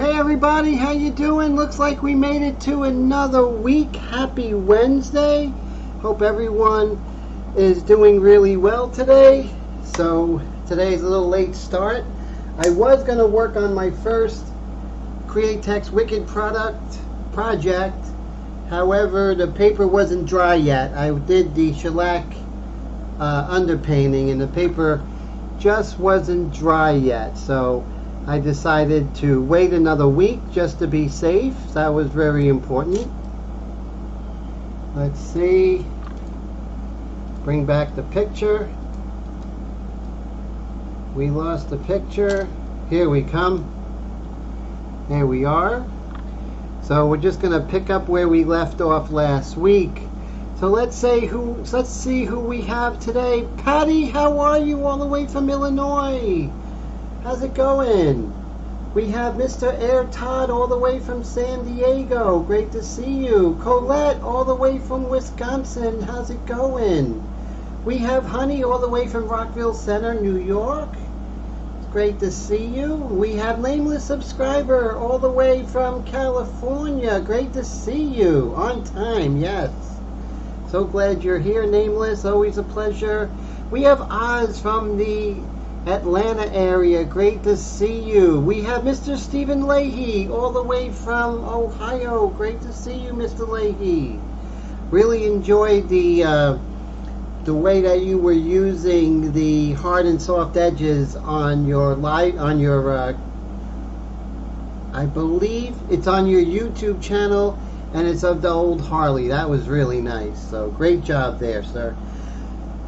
Hey everybody, how you doing? Looks like we made it to another week. Happy Wednesday. Hope everyone is doing really well today. So today's a little late start. I was going to work on my first Createx Wicked project. However, the paper wasn't dry yet. I did the shellac underpainting and the paper just wasn't dry yet. So I decided to wait another week just to be safe. That was very important. Let's see. Bring back the picture. We lost the picture. Here we come. There we are. So we're just going to pick up where we left off last week. So let's see who we have today. Patty, how are you all the way from Illinois? How's it going? We have Mr. Air Todd all the way from San Diego. Great to see you. Colette all the way from Wisconsin. How's it going? We have Honey all the way from Rockville Center, New York. It's great to see you. We have Nameless Subscriber all the way from California. Great to see you. On time, yes. So glad you're here, Nameless. Always a pleasure. We have Oz from the Atlanta area. Great to see you. We have Mr. Stephen Leahy all the way from Ohio. Great to see you, Mr. Leahy. Really enjoyed the way that you were using the hard and soft edges on your I believe it's on your YouTube channel, and it's of the old Harley. That was really nice. So great job there, sir.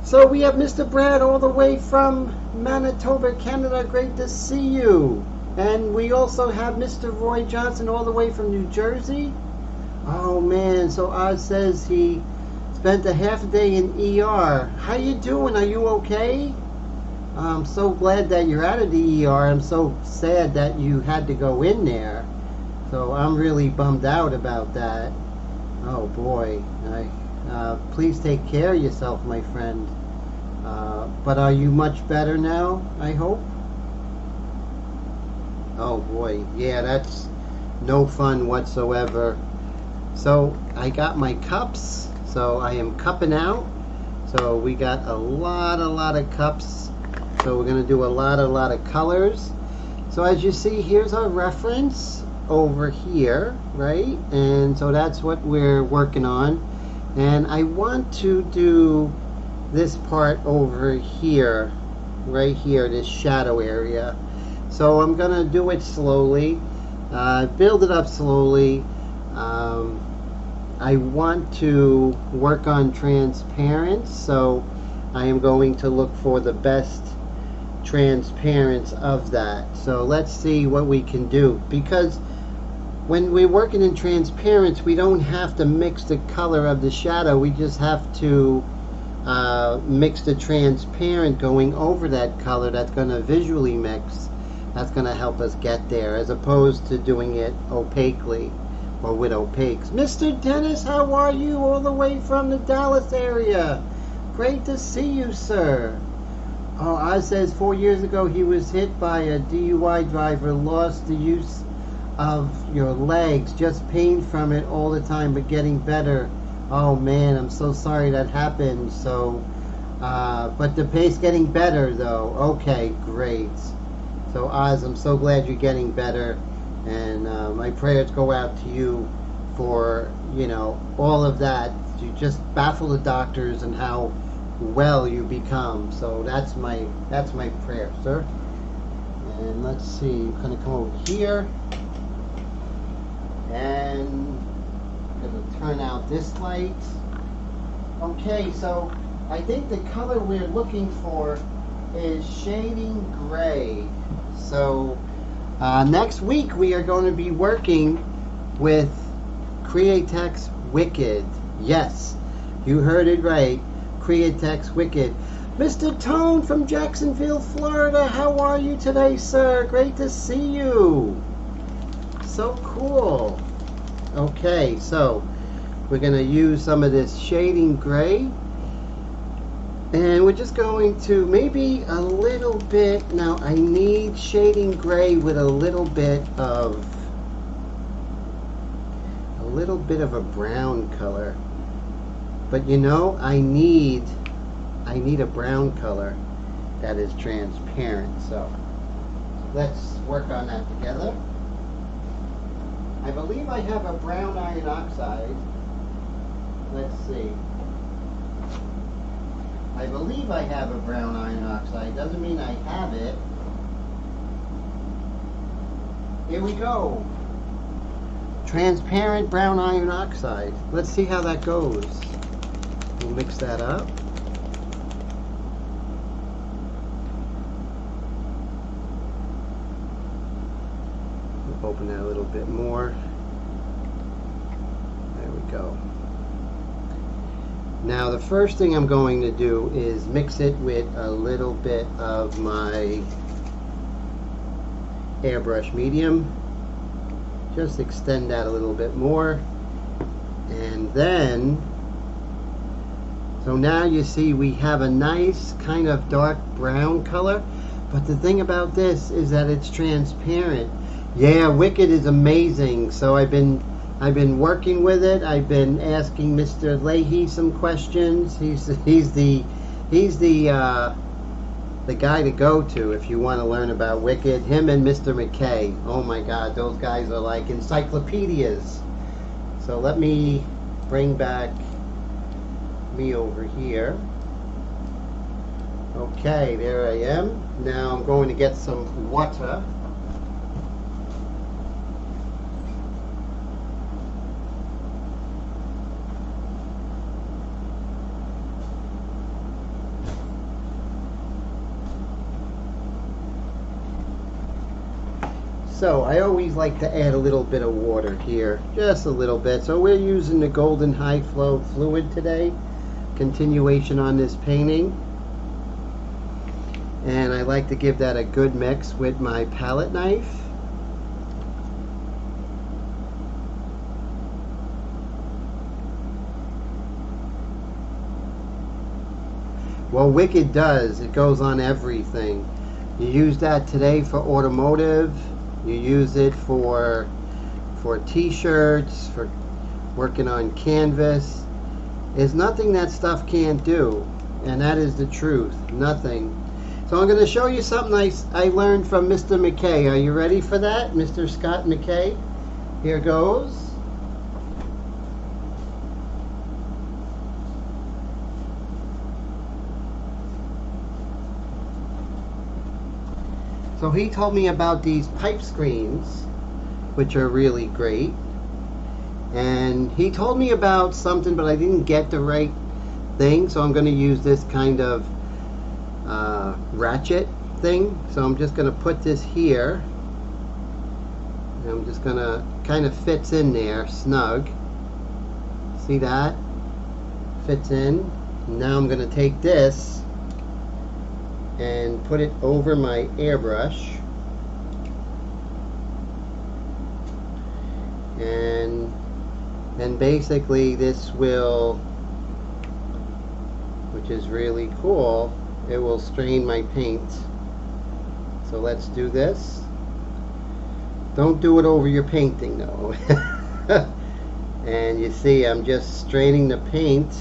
So we have Mr. Brad all the way from Manitoba, Canada. Great to see you. And we also have Mr. Roy Johnson all the way from New Jersey. Oh man, so Oz says he spent a half a day in ER. How you doing? Are you okay? I'm so glad that you're out of the ER. I'm so sad that you had to go in there. So I'm really bummed out about that. Oh boy. Please take care of yourself, my friend. But are you much better now, I hope? Oh boy, yeah, that's no fun whatsoever. So I got my cups, so I am cupping out. So we got a lot of cups. So we're gonna do a lot of colors. So as you see, here's our reference over here, right? And so that's what we're working on. And I want to do this part over here, right here, this shadow area. So I'm gonna do it slowly, build it up slowly. I want to work on transparency, so I am going to look for the best transparency of that. So let's see what we can do, because when we're working in transparency, we don't have to mix the color of the shadow. We just have to mix the transparent going over that color. That's going to visually mix. That's going to help us get there, as opposed to doing it opaquely or with opaques. Mr. Dennis, how are you all the way from the Dallas area? Great to see you, sir. Oh, Oz says 4 years ago he was hit by a DUI driver, lost the use of your legs, just pain from it all the time, but getting better. Oh man, I'm so sorry that happened. So but the pace getting better though. Okay, great. So Oz, I'm so glad you're getting better, and my prayers go out to you for, you know, all of that. You just baffle the doctors and how well you become. So that's my prayer, sir. And let's see, I'm gonna come over here. And I'm going to turn out this light. Okay, so I think the color we're looking for is shading gray. So next week we are going to be working with Createx Wicked. Yes, you heard it right. Createx Wicked. Mr. Tone from Jacksonville, Florida. How are you today, sir? Great to see you. So cool. Okay, so we're going to use some of this shading gray, and we're just going to maybe a little bit. Now I need shading gray with a little bit of little bit of a brown color. But you know, I need a brown color that is transparent. So let's work on that together. I believe I have a brown iron oxide. Let's see. I believe I have a brown iron oxide. Doesn't mean I have it. Here we go. Transparent brown iron oxide. Let's see how that goes. We'll mix that up. We'll open that a little bit more. There we go. Now the first thing I'm going to do is mix it with a little bit of my Airbrush medium. Just extend that a little bit more. And then, so now you see we have a nice kind of dark brown color. But the thing about this is that it's transparent. Yeah, Wicked is amazing. So I've been working with it. I've been asking Mr. Leahy some questions. He's the guy to go to if you want to learn about Wicked. Him and Mr. McKay. Oh my God, those guys are like encyclopedias. So let me bring back me over here. Okay, there I am. Now I'm going to get some water. So I always like to add a little bit of water here, just a little bit. So we're using the Golden High Flow fluid today, continuation on this painting. And I like to give that a good mix with my palette knife. Well, Wicked does. It goes on everything. You use that today for automotive. You use it for t-shirts, for working on canvas. There's nothing that stuff can't do, and that is the truth. Nothing. So I'm going to show you something I learned from Mr. McKay. Are you ready for that, Mr. Scott McKay? Here goes. So he told me about these pipe screens, which are really great. And he told me about something, but I didn't get the right thing. So I'm going to use this kind of ratchet thing. So I'm just going to put this here. And I'm just going to, kind of fits in there, snug. See that? Fits in. Now I'm going to take this and put it over my airbrush, and then basically this will, which is really cool, it will strain my paint. So let's do this. Don't do it over your painting though. And you see I'm just straining the paint.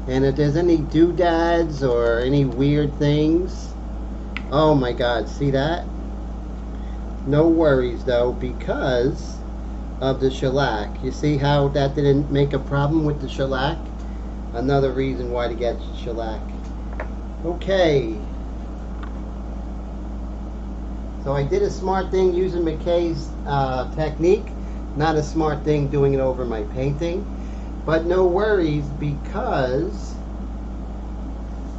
And if there's any doodads or any weird things, oh my God, see that? No worries though, because of the shellac. You see how that didn't make a problem with the shellac? Another reason why to get shellac. Okay. So I did a smart thing using McKay's technique. Not a smart thing doing it over my painting. But no worries, because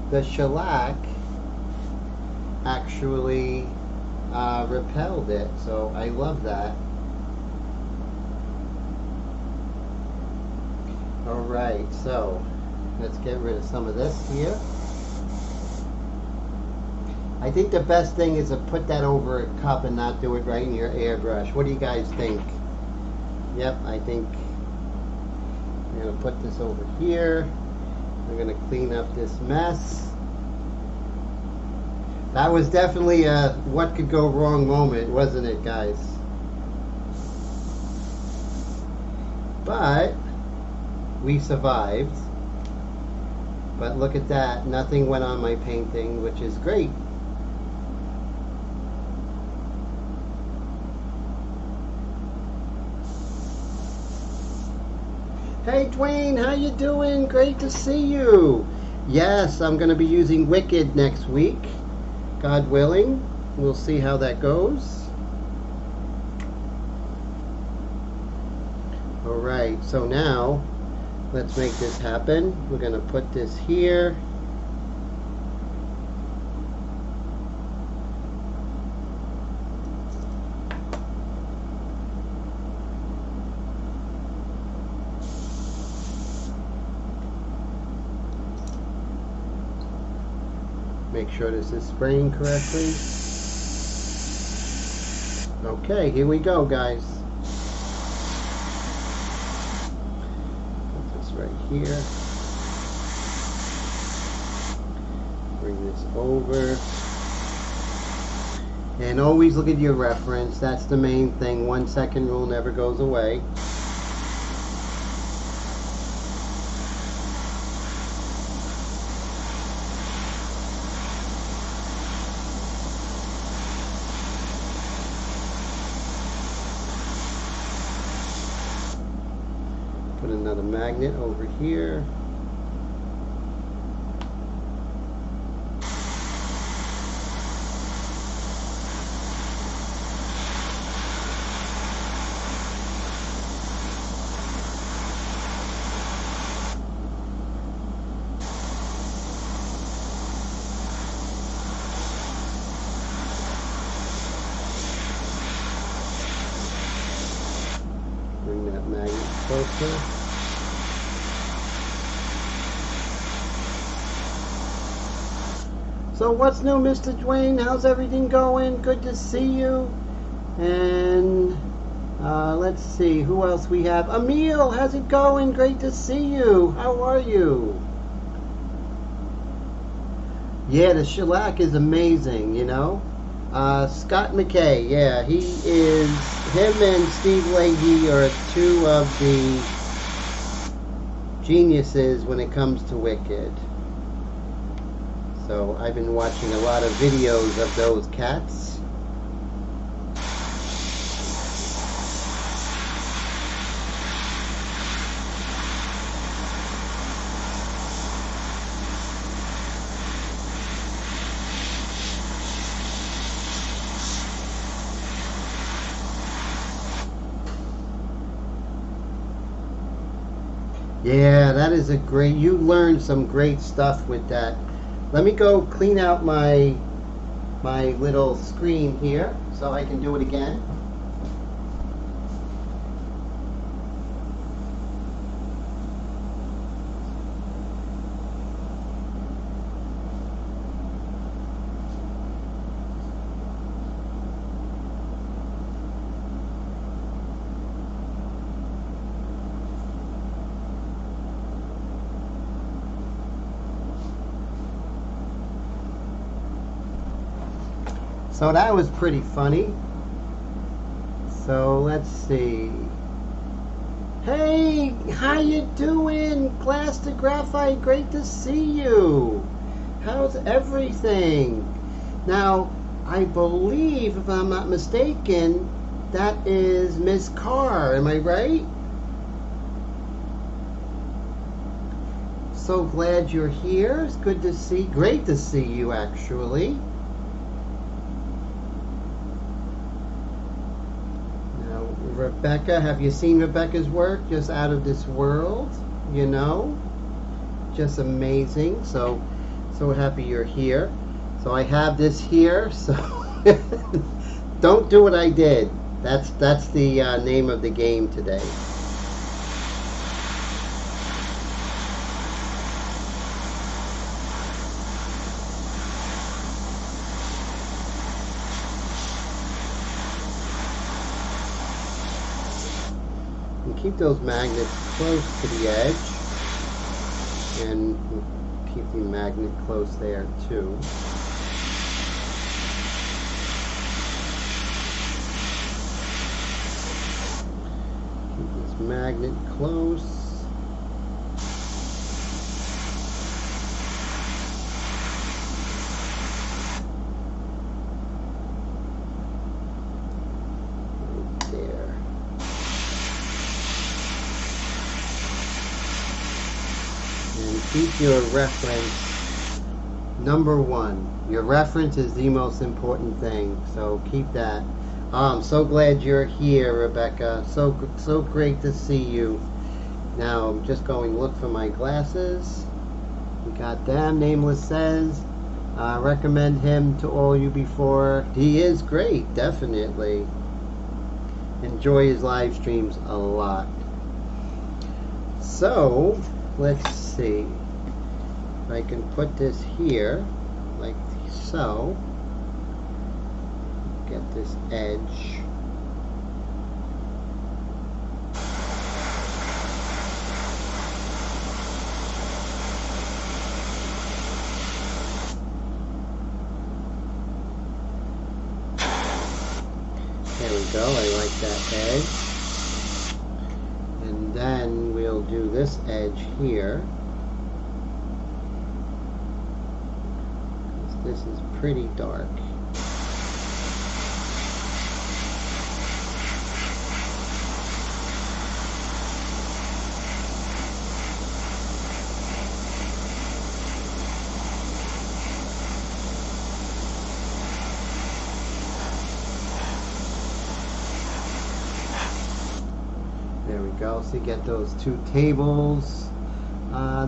the shellac actually repelled it. So I love that. Alright, so let's get rid of some of this here. I think the best thing is to put that over a cup and not do it right in your airbrush. What do you guys think? Yep, I think I'm going to put this over here. I'm going to clean up this mess. That was definitely a what could go wrong moment, wasn't it, guys? But we survived. But look at that, nothing went on my painting, which is great. Hey Dwayne, how you doing? Great to see you. Yes, I'm going to be using Wicked next week. God willing. We'll see how that goes. Alright, so now let's make this happen. We're going to put this here. Make sure this is spraying correctly. Okay, here we go, guys. Put this right here. Bring this over. And always look at your reference. That's the main thing. 1 second rule never goes away. Put another magnet over here. Bring that magnet closer. So what's new, Mr. Dwayne? How's everything going? Good to see you. And let's see, who else we have? Emil, how's it going? Great to see you. How are you? Yeah, the shellac is amazing, you know. Scott McKay, yeah, him and Steve Leahy are two of the geniuses when it comes to Wicked. So I've been watching a lot of videos of those cats. Yeah, that is a great, you learned some great stuff with that. Let me go clean out my little screen here so I can do it again. So that was pretty funny. So let's see. Hey, how you doing? Glass to Graphite, great to see you. How's everything? Now, I believe, if I'm not mistaken, that is Miss Carr, am I right? So glad you're here. It's good to see, great to see you actually. Rebecca, have you seen Rebecca's work? Just out of this world, you know, just amazing. So happy you're here. So I have this here, so don't do what I did. That's the name of the game today. Keep those magnets close to the edge, and keep the magnet close there too. Keep this magnet close. Right there. And keep your reference number one. Your reference is the most important thing, so keep that. I'm so glad you're here, Rebecca. So great to see you. Now I'm just going to look for my glasses. We got them. Nameless says, recommend him to all you before. He is great, definitely. Enjoy his live streams a lot. So let's see if I can put this here like so. Get this edge. There we go, I like that edge. And then we'll do this edge here. This is pretty dark. There we go. So you get those two tables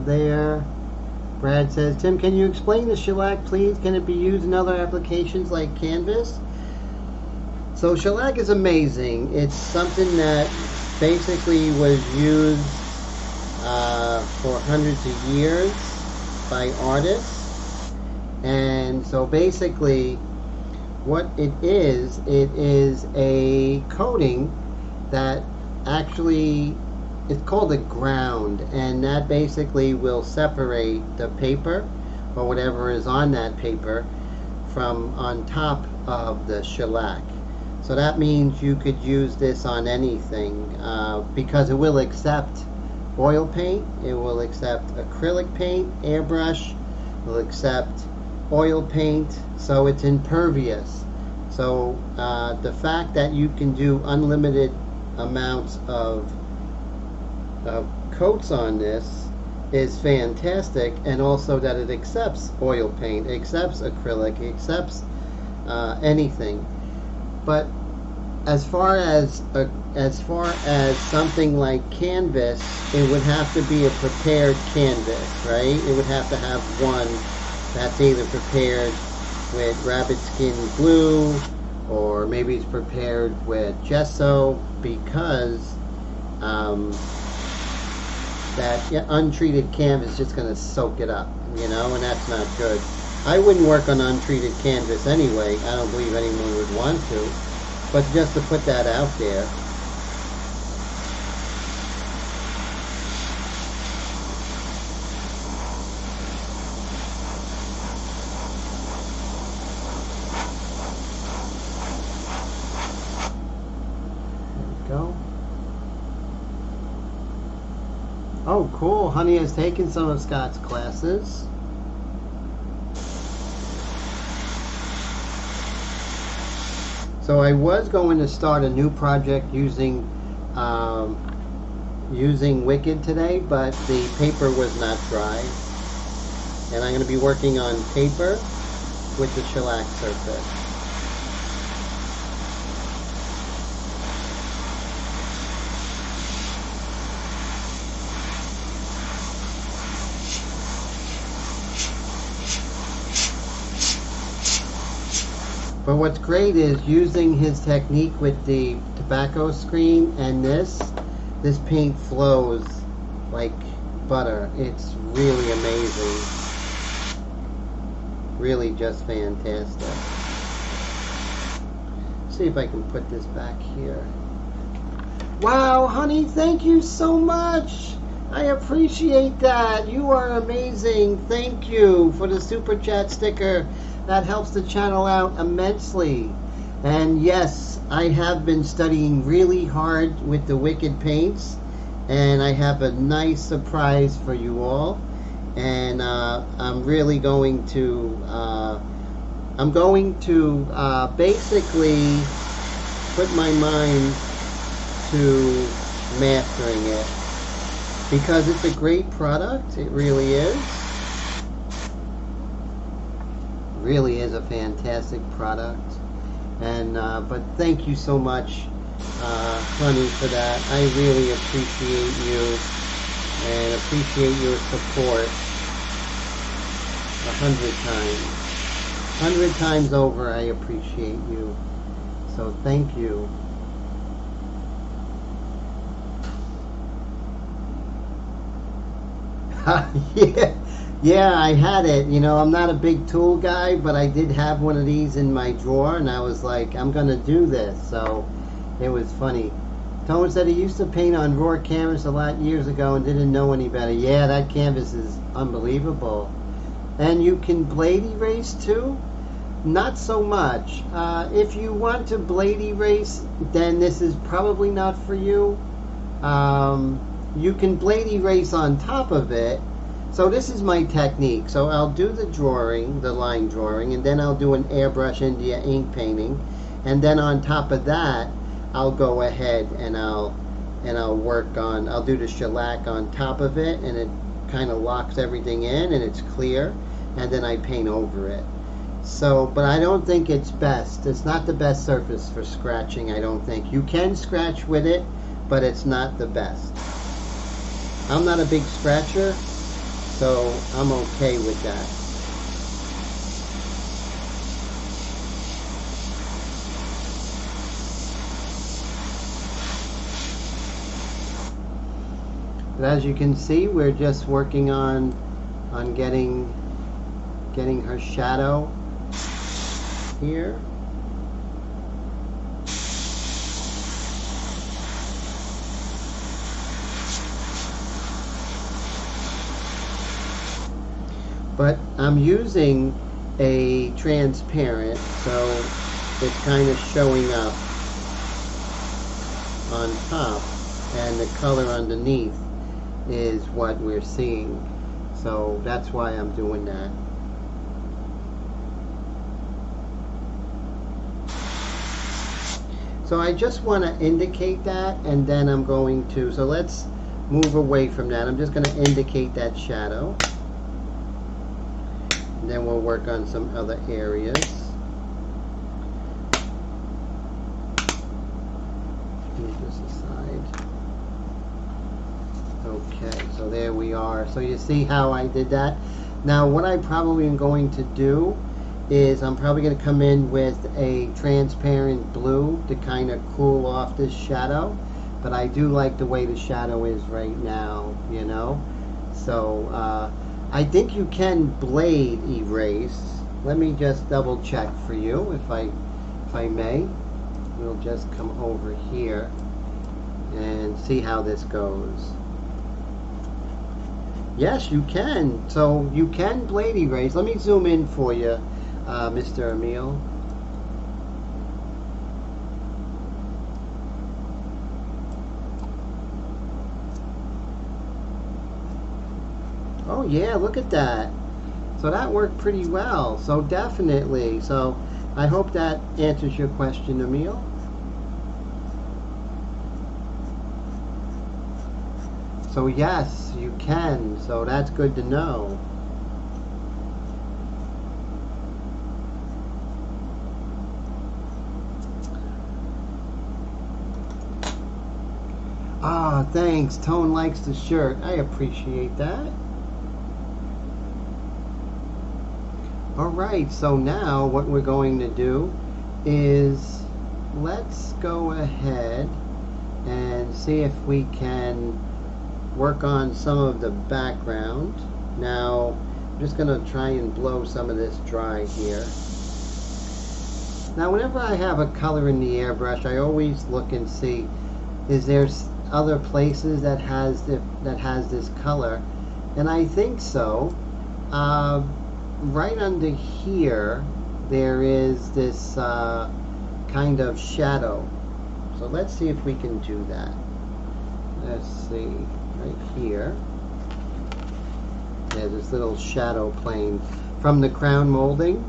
there. Brad says, Tim, can you explain the shellac, please? Can it be used in other applications like canvas? So shellac is amazing. It's something that basically was used for hundreds of years by artists. And so basically what it is a coating that actually, it's called a ground, and that basically will separate the paper or whatever is on that paper from on top of the shellac. So that means you could use this on anything because it will accept oil paint, it will accept acrylic paint, airbrush, it will accept oil paint, so it's impervious. So the fact that you can do unlimited amounts of coats on this is fantastic, and also that it accepts oil paint, it accepts acrylic, it accepts anything. But as far as something like canvas, it would have to be a prepared canvas, right? It would have to have one that's either prepared with rabbit skin glue, or maybe it's prepared with gesso, because that untreated canvas is just going to soak it up, you know, and that's not good. I wouldn't work on untreated canvas anyway. I don't believe anyone would want to, but just to put that out there. Go. Oh, cool. Honey has taken some of Scott's classes. So I was going to start a new project using Wicked today, but the paper was not dry. And I'm going to be working on paper with the shellac surface. But what's great is using his technique with the tobacco screen and this paint flows like butter. It's really amazing. Really just fantastic. Let's see if I can put this back here. Wow, honey, thank you so much. I appreciate that. You are amazing. Thank you for the super chat sticker. That helps the channel out immensely. And yes, I have been studying really hard with the Wicked paints. and I have a nice surprise for you all. And I'm really going to basically put my mind to mastering it, because it's a great product. It really is. Really is a fantastic product. And but thank you so much, honey, for that. I really appreciate you and appreciate your support 100 times. 100 times over, I appreciate you. So thank you. Yeah, I had it. You know, I'm not a big tool guy, but I did have one of these in my drawer, and I was like, I'm gonna do this. So it was funny. Tone said he used to paint on raw canvas a lot years ago and didn't know any better. Yeah, that canvas is unbelievable. And you can blade erase too? Not so much. If you want to blade erase, then this is probably not for you. You can blade erase on top of it. So this is my technique. So I'll do the drawing, the line drawing, and then I'll do an airbrush India ink painting, and then on top of that, I'll go ahead and I'll work on. I'll do the shellac on top of it, and it kind of locks everything in, and it's clear, and then I paint over it. So, but I don't think it's best. It's not the best surface for scratching. I don't think you can scratch with it, but it's not the best. I'm not a big scratcher, so I'm okay with that. But as you can see, we're just working on getting her shadow here. But I'm using a transparent, so it's kind of showing up on top, and the color underneath is what we're seeing. So that's why I'm doing that. So I just want to indicate that, and then I'm going to, so let's move away from that. I'm just going to indicate that shadow. And then we'll work on some other areas. Move this aside. Okay, so there we are. So you see how I did that? Now what I probably am going to do is I'm probably going to come in with a transparent blue to kind of cool off this shadow. But I do like the way the shadow is right now, you know. So I think you can blade erase. Let me just double check for you, if I may. We'll just come over here and see how this goes. Yes, you can. So you can blade erase. Let me zoom in for you, Mr. Emil. Oh yeah, look at that. So that worked pretty well. So definitely. So I hope that answers your question, Emil. So yes, you can. So that's good to know. Ah, thanks. Tone likes the shirt. I appreciate that. Alright, so now what we're going to do is let's go ahead and see if we can work on some of the background. Now I'm just going to try and blow some of this dry here. Now whenever I have a color in the airbrush, I always look and see, is there other places that has this color? And I think so. Right under here there is this kind of shadow. So let's see if we can do that. let's see, right here. Yeah, this little shadow plane from the crown molding.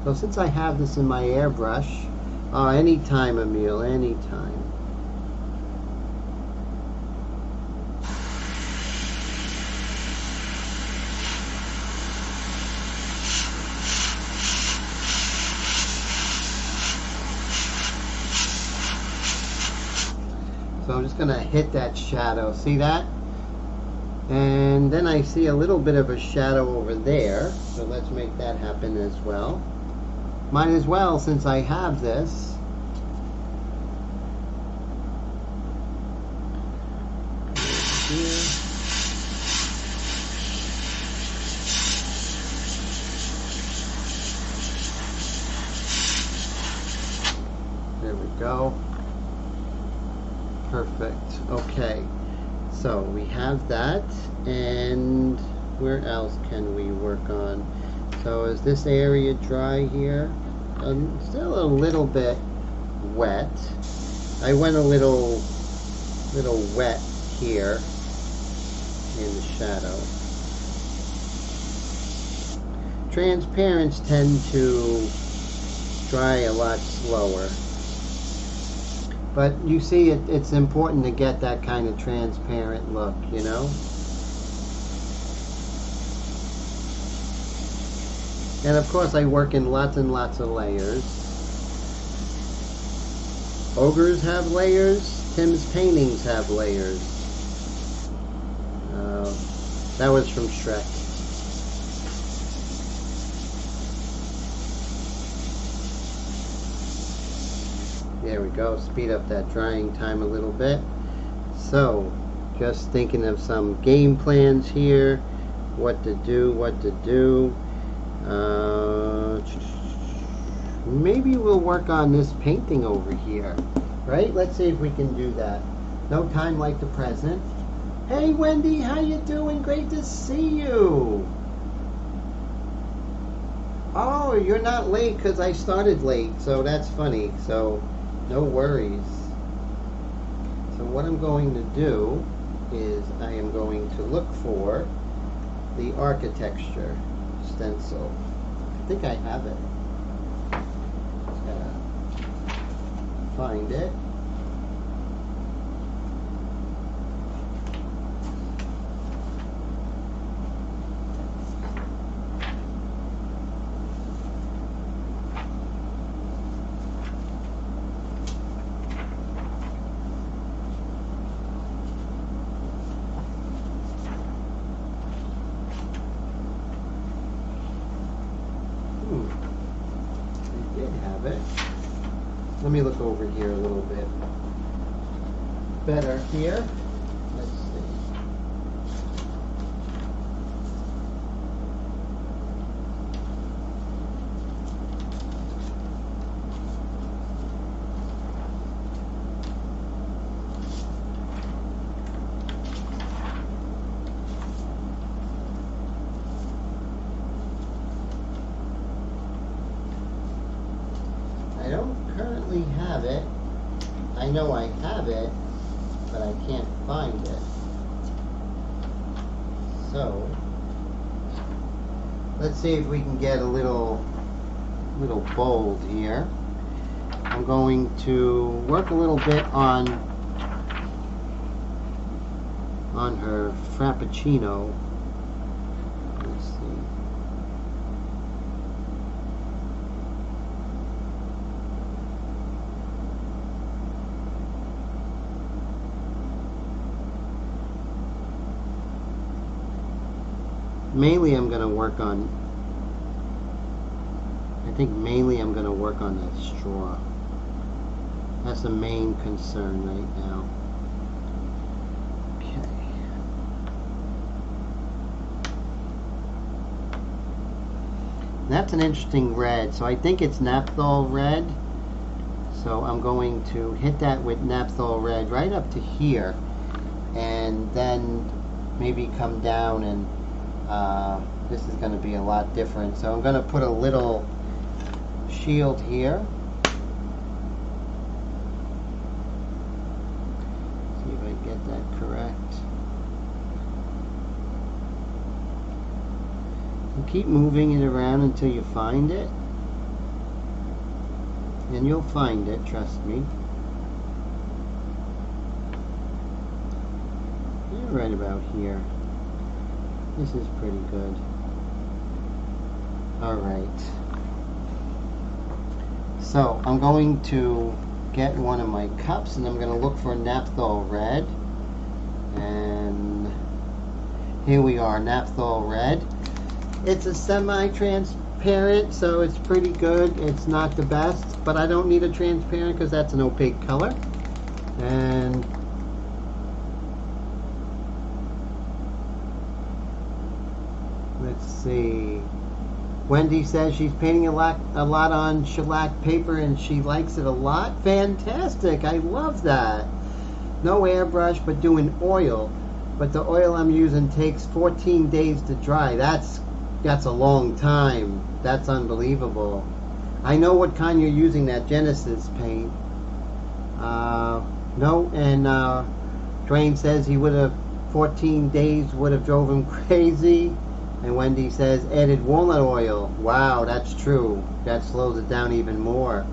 So since I have this in my airbrush, anytime, Emil, anytime. So I'm just going to hit that shadow. See that? And then I see a little bit of a shadow over there. So let's make that happen as well. Might as well, since I have this. Here. There we go. Perfect. Okay. So we have that, and where else can we work on? So is this area dry here? Still a little bit wet. I went a little wet here in the shadow. Transparents tend to dry a lot slower. But you see, it's important to get that kind of transparent look, you know? And of course I work in lots and lots of layers. Ogres have layers. Tim's paintings have layers. That was from Shrek. There we go. Speed up that drying time a little bit. So, just thinking of some game plans here. What to do, what to do. Maybe we'll work on this painting over here, right? Let's see if we can do that. No time like the present. Hey Wendy, how you doing? Great to see you. Oh, you're not late because I started late, so that's funny. So no worries. So what I'm going to do is I am going to look for the architecture stencil. I think I have it. Just gotta find it. Let me look over here a little bit better here. Let's see. I don't currently have it. I know I have it, but I can't find it. So let's see if we can get a little bold here. I'm going to work a little bit on her Frappuccino. Let's see. Mainly I'm going to work on, I think mainly I'm going to work on that straw. That's the main concern right now. Okay. That's an interesting red. So I think it's naphthol red. So I'm going to hit that with naphthol red right up to here. And then maybe come down and this is going to be a lot different. So I'm going to put a little shield here. get that correct. And keep moving it around until you find it. And you'll find it, trust me. You're right about here. This is pretty good. Alright. So, I'm going to get one of my cups and I'm going to look for Naphthol Red. And here we are, Naphthol Red. It's a semi-transparent, so it's pretty good. It's not the best, but I don't need a transparent because that's an opaque color. And let's see. Wendy says she's painting a lot on shellac paper and she likes it a lot. Fantastic! I love that. No airbrush, but doing oil. But the oil I'm using takes 14 days to dry. That's a long time. That's unbelievable. I know what kind you're using, that Genesis paint. No, and Dwayne says he would have 14 days would have drove him crazy. And Wendy says added walnut oil. Wow, that's true. That slows it down even more.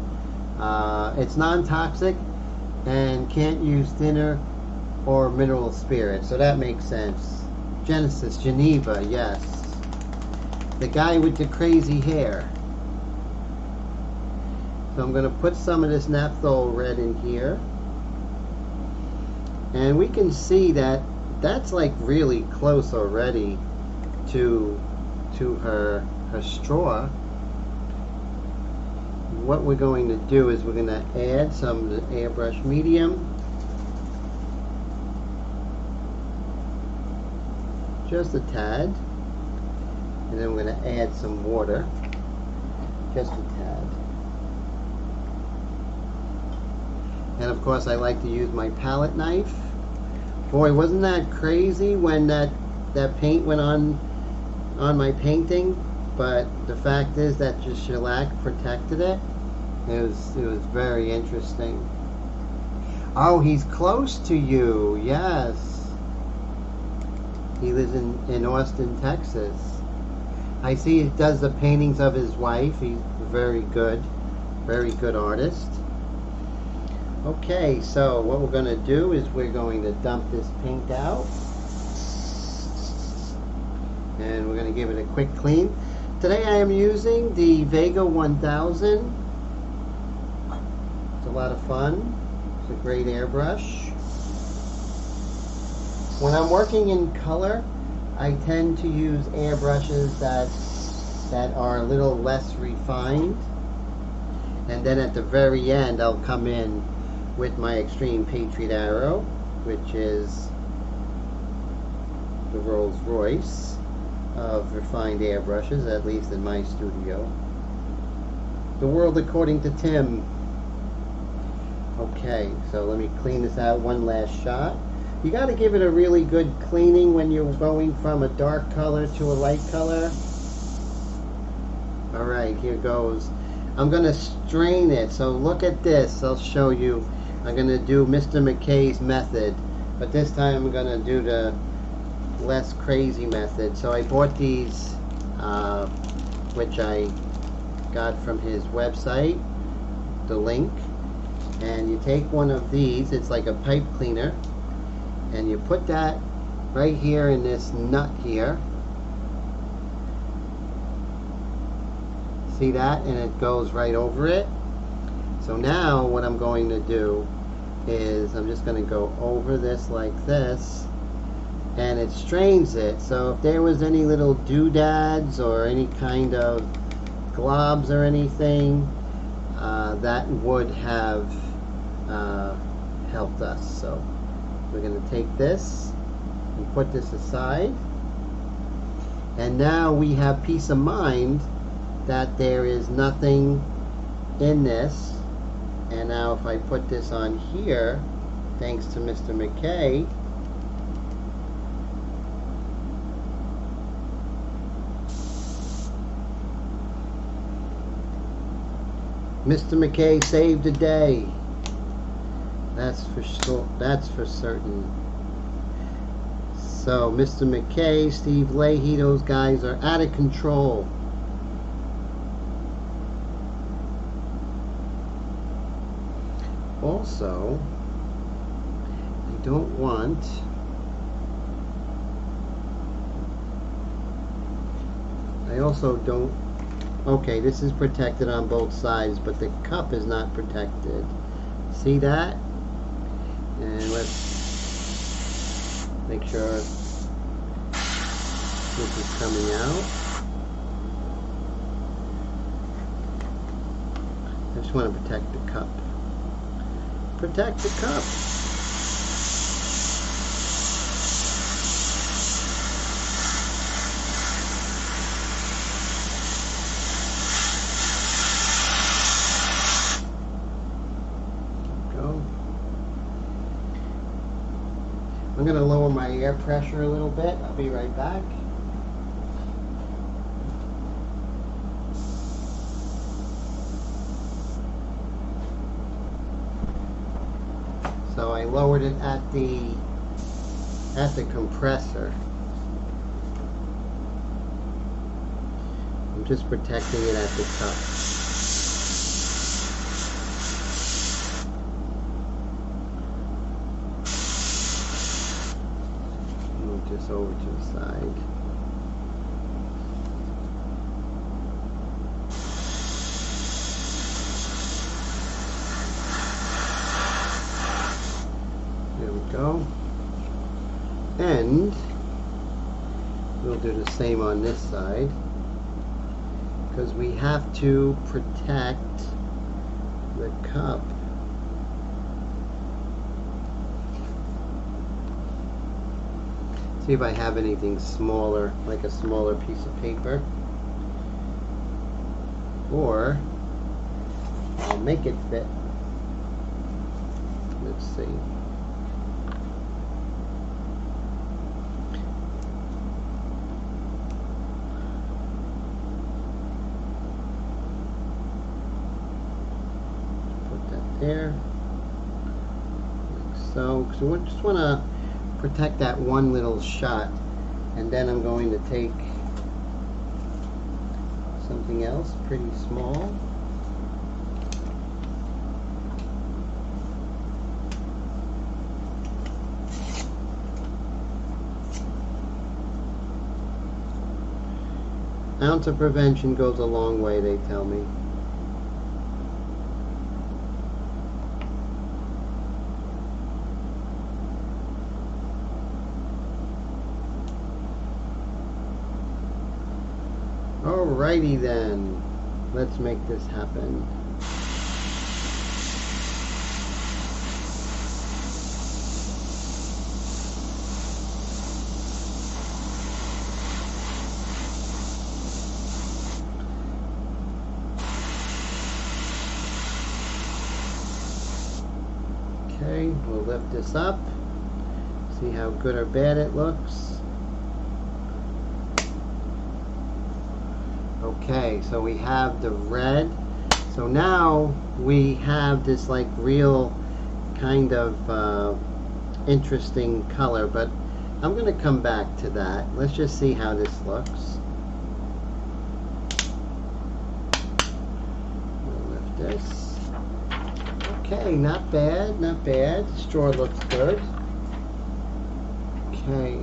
It's non-toxic and can't use thinner or mineral spirit, so that makes sense. Genesis, Geneva, yes. The guy with the crazy hair. So I'm going to put some of this Naphthol Red in here. And we can see that that's like really close already to her straw. What we're going to do is we're going to add some of the airbrush medium. Just a tad. And then we're going to add some water. Just a tad. And of course I like to use my palette knife. Boy, wasn't that crazy when that paint went on my painting, but the fact is that just shellac protected it. It was very interesting. Oh, he's close to you. Yes, he lives in Austin, Texas. I see he does the paintings of his wife. He's very good artist. Okay, so what we're going to do is we're going to dump this paint out. And we're going to give it a quick clean. Today I am using the Vega 1000. It's a lot of fun. It's a great airbrush. When I'm working in color, I tend to use airbrushes that are a little less refined. And then at the very end I'll come in with my Extreme Patriot Arrow, which is the Rolls Royce of refined airbrushes, at least in my studio. The world according to Tim. Okay, so let me clean this out one last shot. You got to give it a really good cleaning when you're going from a dark color to a light color. Alright, here goes. I'm going to strain it, so look at this. I'll show you. I'm going to do Mr. McKay's method, but this time I'm going to do the less crazy method. So I bought these, which I got from his website, the link, and you take one of these, it's like a pipe cleaner, and you put that right here in this nut here. See that? And it goes right over it. So now what I'm going to do is I'm just going to go over this like this, and it strains it. So if there was any little doodads or any kind of globs or anything, that would have helped us. So we're going to take this and put this aside, and now we have peace of mind that there is nothing in this. And now if I put this on here, thanks to Mr. McKay, Mr. McKay saved the day. That's for sure. That's for certain. So Mr. McKay, Steve Leahy, those guys are out of control. Also, I don't want okay, this is protected on both sides, but the cup is not protected. See that? And let's make sure this is coming out. I just want to protect the cup. Protect the cup. I'm going to lower my air pressure a little bit. I'll be right back. So I lowered it at the compressor. I'm just protecting it at the cup. This over to the side. There we go. And we'll do the same on this side, because we have to protect the cup. See if I have anything smaller, like a smaller piece of paper. Or I'll make it fit. Let's see. Put that there. Like so. So we just want to protect that one little shot, and then I'm going to take something else pretty small. Ounce of prevention goes a long way, they tell me. Alrighty then, let's make this happen. Okay, we'll lift this up, see how good or bad it looks. Okay, so we have the red. So now we have this like real kind of interesting color, but I'm going to come back to that. Let's just see how this looks. We'll lift this. Okay, not bad, not bad. The straw looks good. Okay.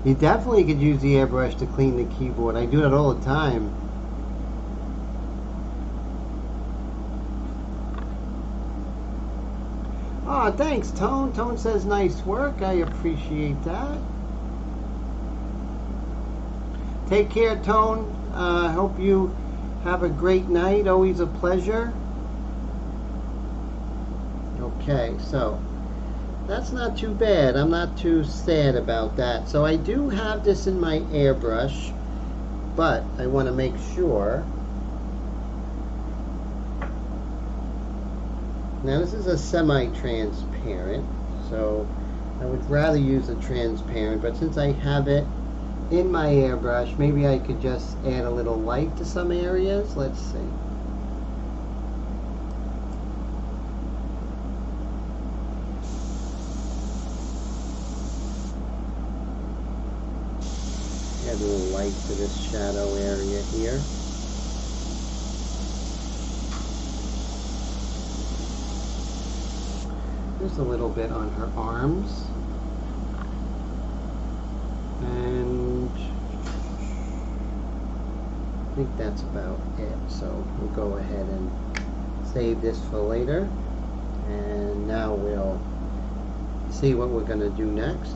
You definitely could use the airbrush to clean the keyboard. I do that all the time. Oh, thanks, Tone. Tone says nice work. I appreciate that. Take care, Tone. I hope you have a great night. Always a pleasure. Okay, so that's not too bad. I'm not too sad about that. So I do have this in my airbrush, but I want to make sure. Now this is a semi-transparent, so I would rather use a transparent, but since I have it in my airbrush, maybe I could just add a little light to some areas. Let's see. add a little light to this shadow area here. Just a little bit on her arms. And I think that's about it. So we'll go ahead and save this for later. And now we'll see what we're going to do next.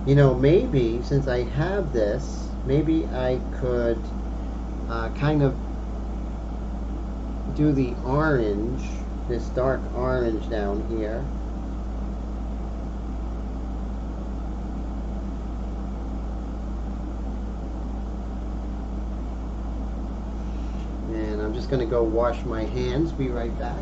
You know, maybe since I have this, maybe I could kind of do the orange, this dark orange down here. And I'm just going to go wash my hands. Be right back.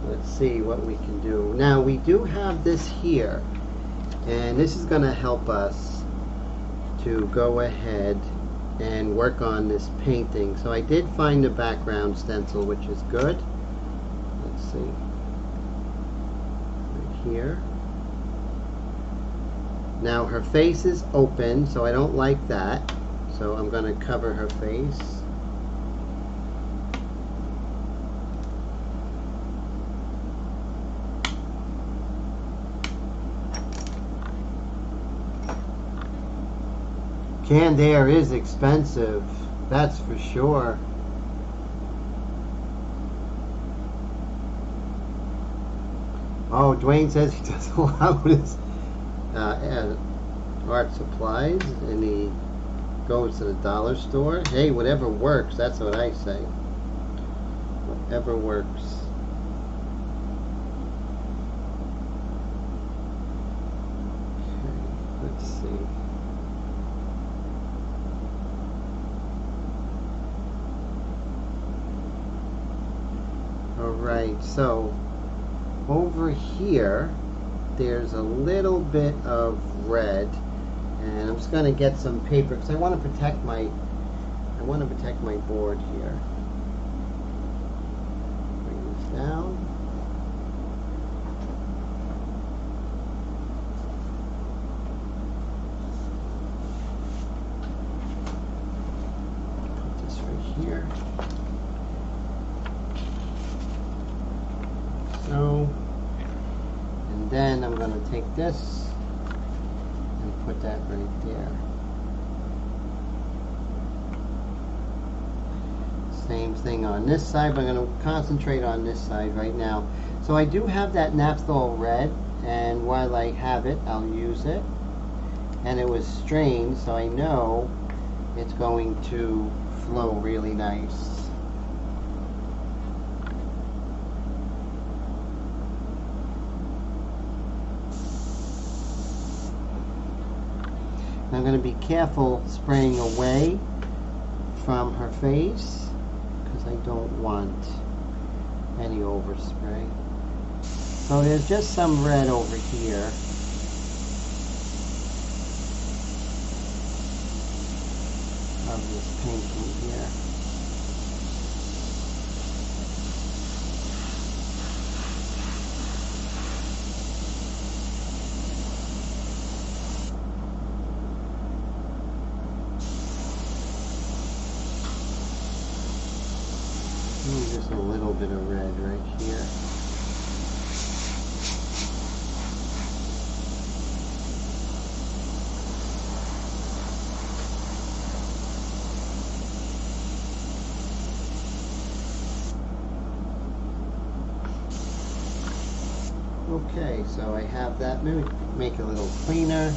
Let's see what we can do. Now we do have this here, and this is going to help us to go ahead and work on this painting. So I did find a background stencil, which is good. Let's see. Right here. Now her face is open, so I don't like that. So I'm going to cover her face. Canned air is expensive, that's for sure. Oh, Dwayne says he doesn't allow his art supplies, and he goes to the dollar store. Hey, whatever works, that's what I say. Whatever works. Okay, let's see. Alright, so over here there's a little bit of red, and I'm just going to get some paper because I want to protect my board here. Bring this down. Put this right here. So, and then I'm going to take this and put that right there. Same thing on this side, but I'm going to concentrate on this side right now. So I do have that naphthol red, and while I have it, I'll use it. And it was strained, so I know it's going to flow really nice. I'm going to be careful spraying away from her face because I don't want any overspray. So there's just some red over here. Of this painting here. Just a little bit of red right here. Okay, so I have that. Maybe make it a little cleaner.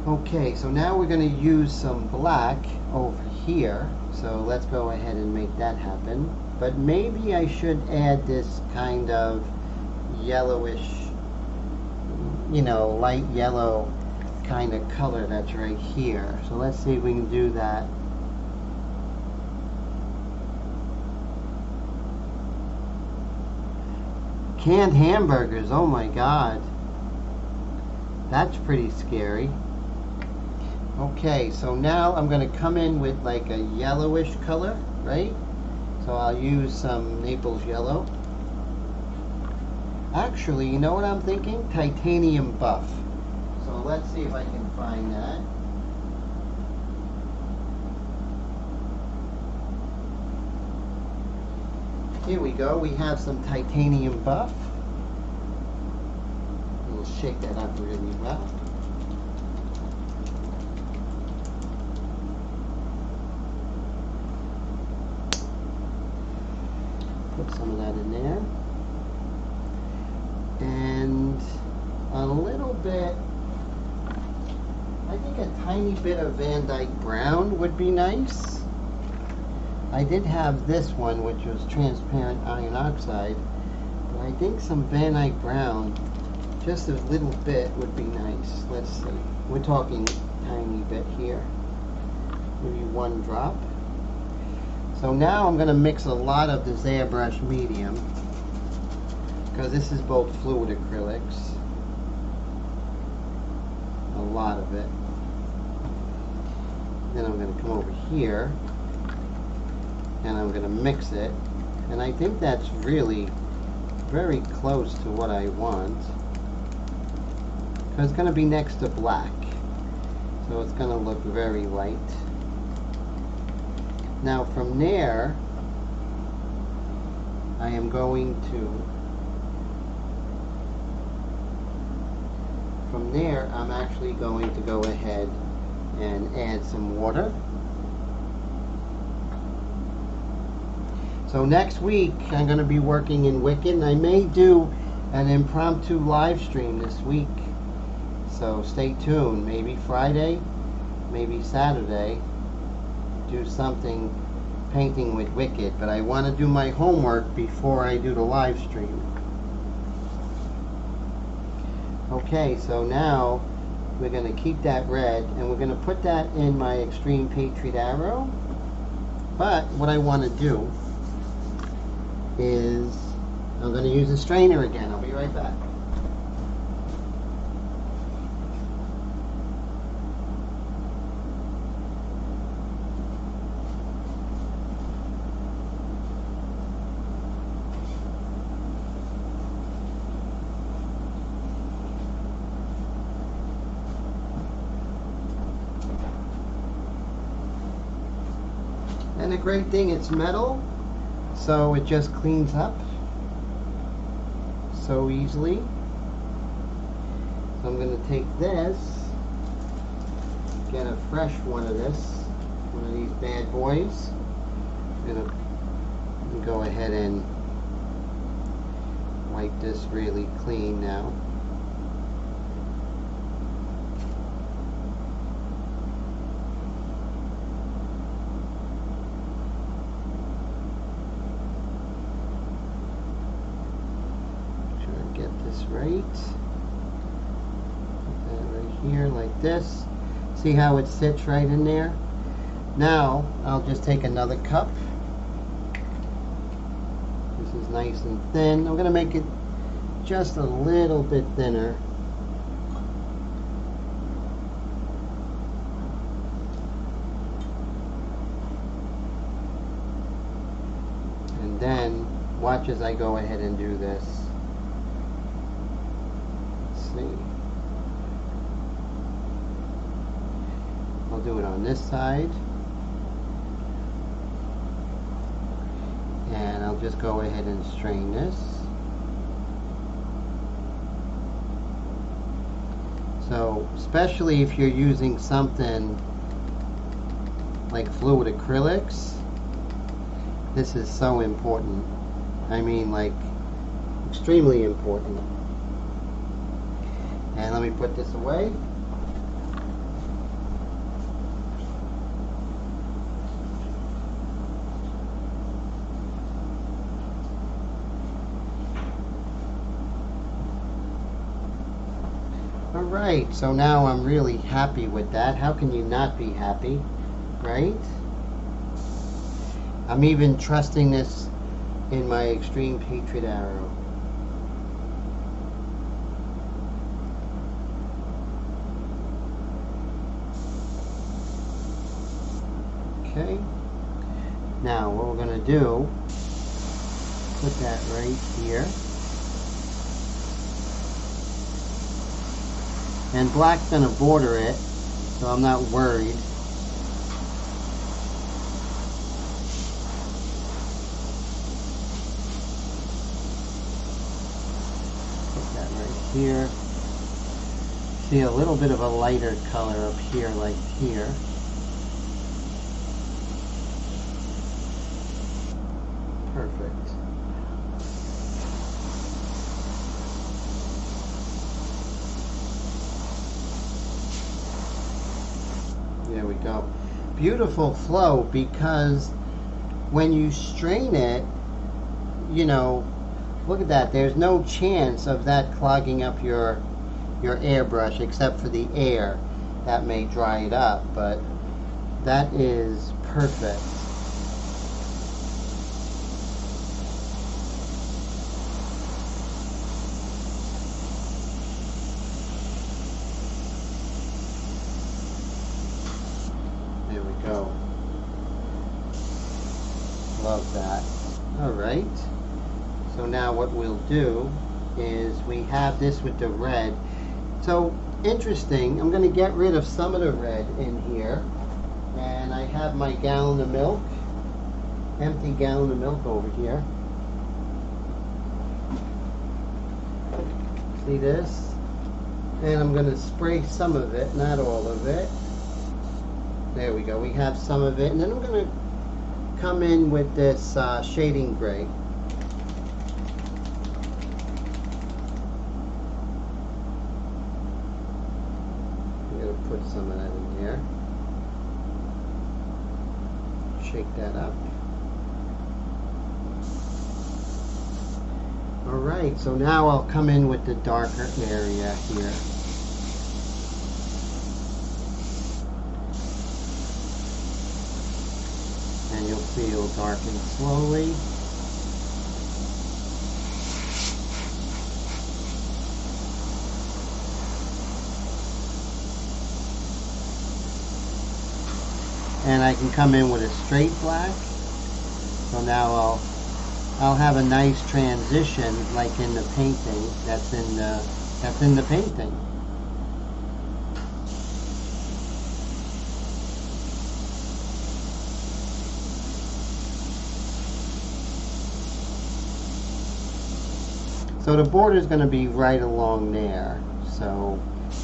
Okay, so now we're going to use some black over here. So let's go ahead and make that happen. But maybe I should add this kind of yellowish, you know, light yellow kind of color that's right here. So let's see if we can do that. Canned hamburgers, oh my god. That's pretty scary. Okay, so now I'm going to come in with like a yellowish color, right? So I'll use some Naples yellow. Actually, you know what I'm thinking? Titanium buff. So let's see if I can find that. Here we go. We have some titanium buff. We'll shake that up really well. Put some of that in there. And a little bit, I think a tiny bit of Van Dyke Brown would be nice. I did have this one, which was transparent iron oxide, but I think some Van Dyke Brown, just a little bit, would be nice. Let's see. We're talking tiny bit here. Maybe one drop. So now I'm going to mix a lot of this Airbrush medium, because this is both fluid acrylics. A lot of it. Then I'm going to come over here and I'm going to mix it, and I think that's really very close to what I want, because it's going to be next to black, so it's going to look very light. Now from there I am going to, from there I'm actually going to go ahead and add some water. So next week I'm going to be working in Wicked, and I may do an impromptu live stream this week. So stay tuned. Maybe Friday, maybe Saturday, do something painting with Wicked. But I want to do my homework before I do the live stream. Okay, so now we're going to keep that red, and we're going to put that in my Extreme Patriot Arrow. But what I want to do is I'm going to use a strainer again. I'll be right back. And the great thing, it's metal, so it just cleans up so easily. So I'm going to take this, get a fresh one of these bad boys. I'm going to go ahead and wipe this really clean now. Right, put that right here like this. See how it sits right in there? Now I'll just take another cup. This is nice and thin. I'm going to make it just a little bit thinner. And then watch as I go ahead and do this. I'll do it on this side, and I'll just go ahead and strain this. So especially if you're using something like fluid acrylics, this is so important. I mean, like, extremely important. And let me put this away. Alright, so now I'm really happy with that. How can you not be happy, right? I'm even trusting this in my Extreme Patriot Arrow. Okay, now what we're going to do, put that right here. And black's going to border it, so I'm not worried. Put that right here. See a little bit of a lighter color up here, like here. Perfect. There we go. Beautiful flow, because when you strain it, you know, look at that. There's no chance of that clogging up your airbrush, except for the air. That may dry it up, but that is perfect. There we go. Love that. Alright. So now what we'll do is we have this with the red. So interesting, I'm going to get rid of some of the red in here. And I have my gallon of milk, empty gallon of milk over here. See this? And I'm going to spray some of it, not all of it. There we go, we have some of it. And then I'm going to come in with this shading gray. I'm going to put some of that in there. Shake that up. Alright, so now I'll come in with the darker area here. And you'll see it'll darken slowly. And I can come in with a straight black. So now I'll have a nice transition, like in the painting. That's in the painting. So the border is going to be right along there. So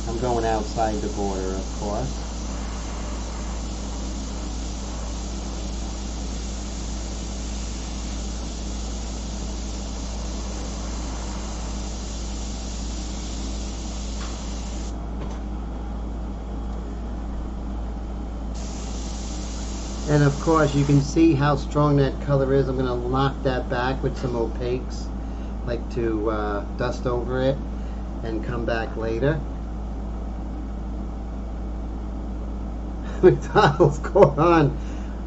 I'm going outside the border, of course. And of course you can see how strong that color is. I'm going to lock that back with some opaques, like to dust over it and come back later. McDonald's caught on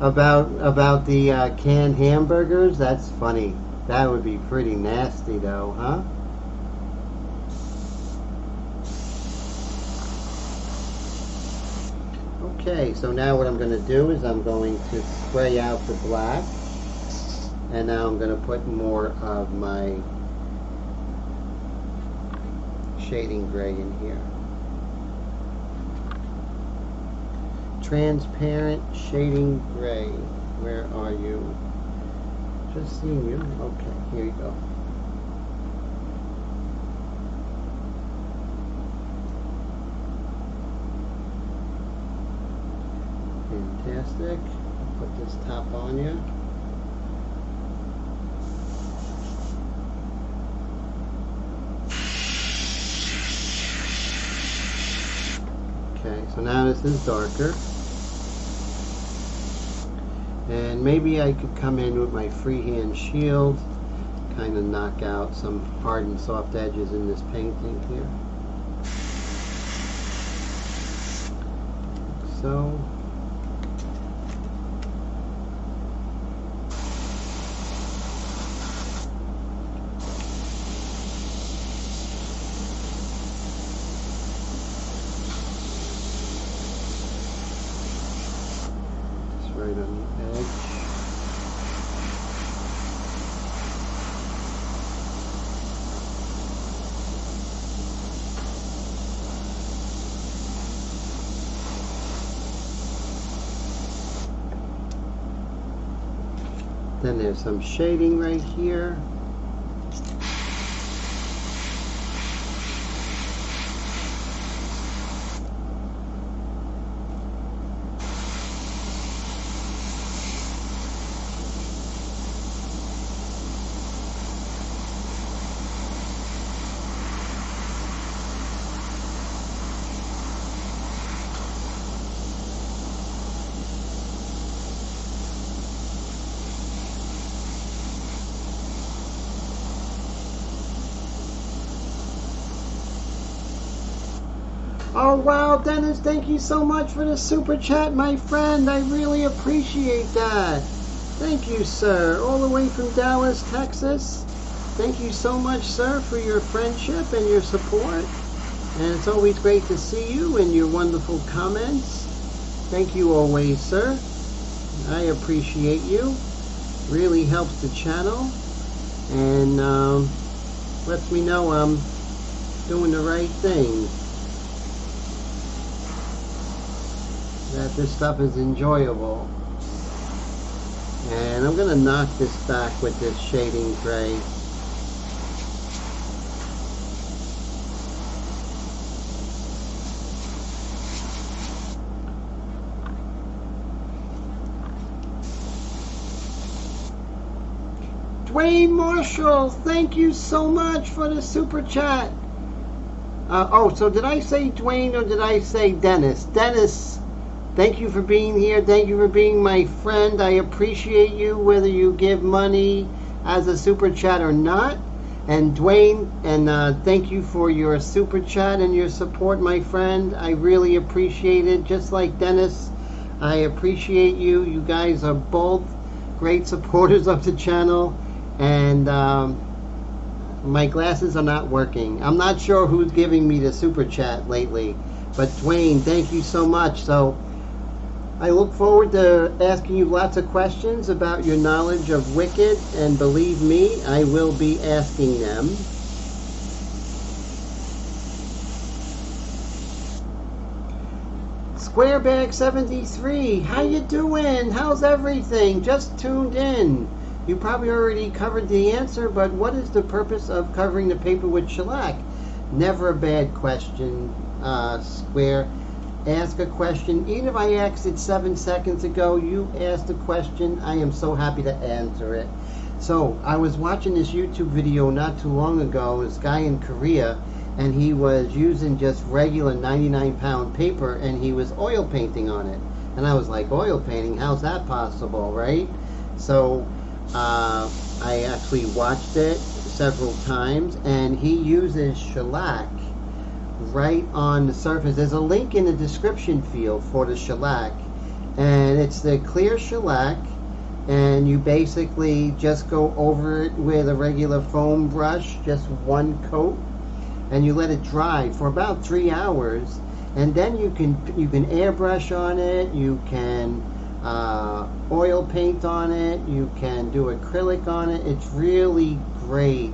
about the canned hamburgers. That's funny. That would be pretty nasty though, huh? Okay, so now what I'm going to do is I'm going to spray out the black, and now I'm going to put more of my shading gray in here. Transparent shading gray. Where are you? Just seeing you. Okay, here you go. Fantastic. Put this top on you. Okay, so now this is darker. And maybe I could come in with my freehand shield, kind of knock out some hard and soft edges in this painting here. so. Just right on the edge. Then there's some shading right here. Oh wow, Dennis, thank you so much for the super chat, my friend. I really appreciate that. Thank you, sir. All the way from Dallas, Texas. Thank you so much, sir, for your friendship and your support. And it's always great to see you and your wonderful comments. Thank you always, sir. I appreciate you. Really helps the channel. And lets me know I'm doing the right thing. That this stuff is enjoyable. And I'm going to knock this back with this shading tray. Dwayne Marshall, thank you so much for the super chat. Oh, so did I say Dwayne or did I say Dennis? Dennis, thank you for being here. Thank you for being my friend. I appreciate you, whether you give money as a super chat or not. And Dwayne, and thank you for your super chat and your support, my friend. I really appreciate it. Just like Dennis, I appreciate you. You guys are both great supporters of the channel. And my glasses are not working. I'm not sure who's giving me the super chat lately. But Dwayne, thank you so much. So I look forward to asking you lots of questions about your knowledge of Wicked, and believe me, I will be asking them. Squarebag73, how you doing? How's everything? Just tuned in. You probably already covered the answer, but what is the purpose of covering the paper with shellac? Never a bad question, Square. Ask a question. Even if I asked it 7 seconds ago, you asked a question. I am so happy to answer it. So I was watching this YouTube video not too long ago. This guy in Korea, and he was using just regular 99-pound paper, and he was oil painting on it. And I was like, oil painting? How's that possible, right? So I actually watched it several times, and he uses shellac right on the surface. There's a link in the description field for the shellac, and it's the clear shellac, and you basically just go over it with a regular foam brush, just one coat, and you let it dry for about 3 hours, and then you can airbrush on it, you can oil paint on it, you can do acrylic on it. It's really great.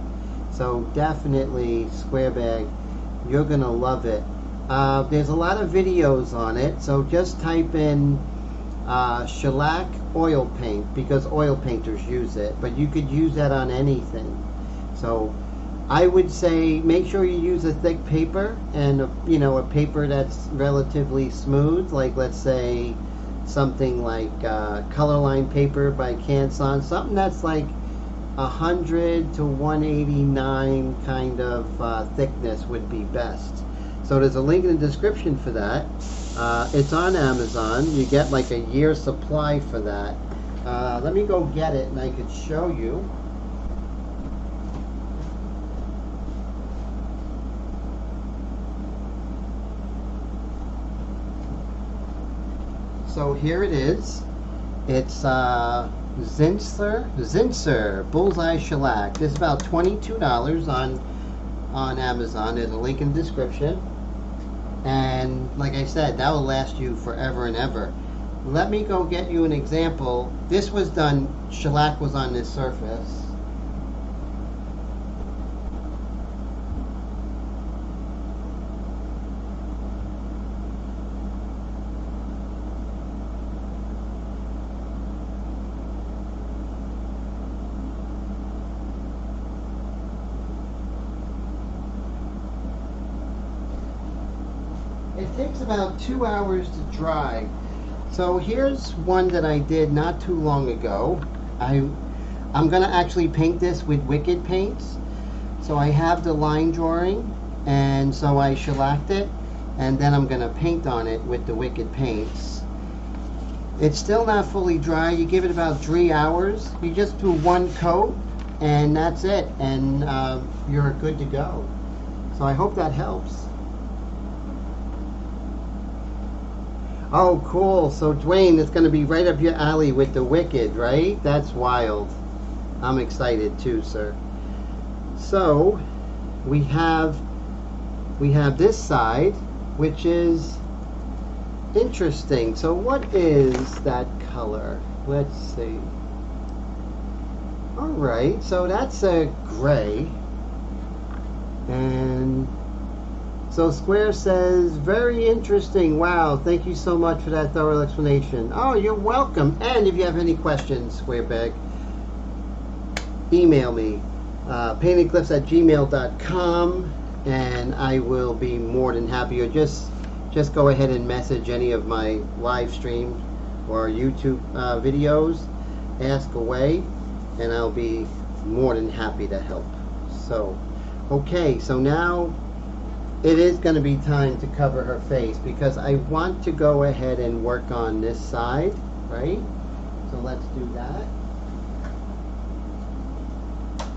So definitely, Squarebag, you're gonna love it. There's a lot of videos on it, so just type in shellac oil paint, because oil painters use it, but you could use that on anything. So I would say make sure you use a thick paper, and a paper that's relatively smooth, like let's say something like Colorline paper by Canson, something that's like 100 to 189 kind of thickness would be best. So there's a link in the description for that. It's on Amazon. You get like a year's supply for that. Let me go get it and I could show you. So here it is. It's Zinsser Bullseye Shellac. This is about $22 on Amazon. There's a link in the description. And like I said, that will last you forever and ever. Let me go get you an example. This was done, shellac was on this surface. It takes about 2 hours to dry. So here's one that I did not too long ago. I'm gonna actually paint this with Wicked paints. So I have the line drawing, and so I shellacked it, and then I'm gonna paint on it with the Wicked paints. It's still not fully dry. You give it about 3 hours. You just do one coat, and that's it, and you're good to go. So I hope that helps. Oh, cool. So, Dwayne, it's going to be right up your alley with the Wicked, right? That's wild. I'm excited too, sir. So, we have this side, which is interesting. So, what is that color? Let's see. All right. So, that's a gray. And so Square says, very interesting. Wow, thank you so much for that thorough explanation. Oh, you're welcome. And if you have any questions, Squarebag, email me, paintedglyphs@gmail.com, and I will be more than happy. Or just go ahead and message any of my live streams or YouTube videos. Ask away, and I'll be more than happy to help. So, okay, so now it is going to be time to cover her face because I want to go ahead and work on this side, right? So let's do that.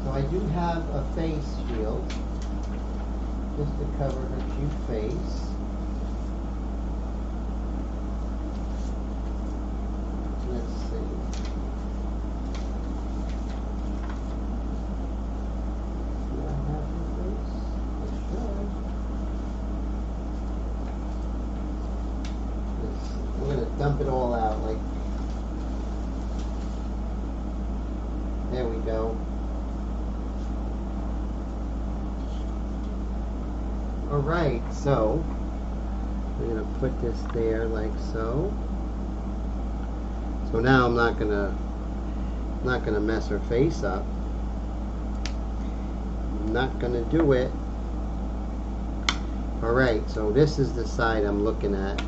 So I do have a face shield just to cover her cute face. Let's see. Do I have her face? I should. I'm going to dump it all out, like, there we go. Alright, so I'm going to put this there like so. So now I'm not going to mess her face up. I'm not going to do it. Alright, so this is the side I'm looking at.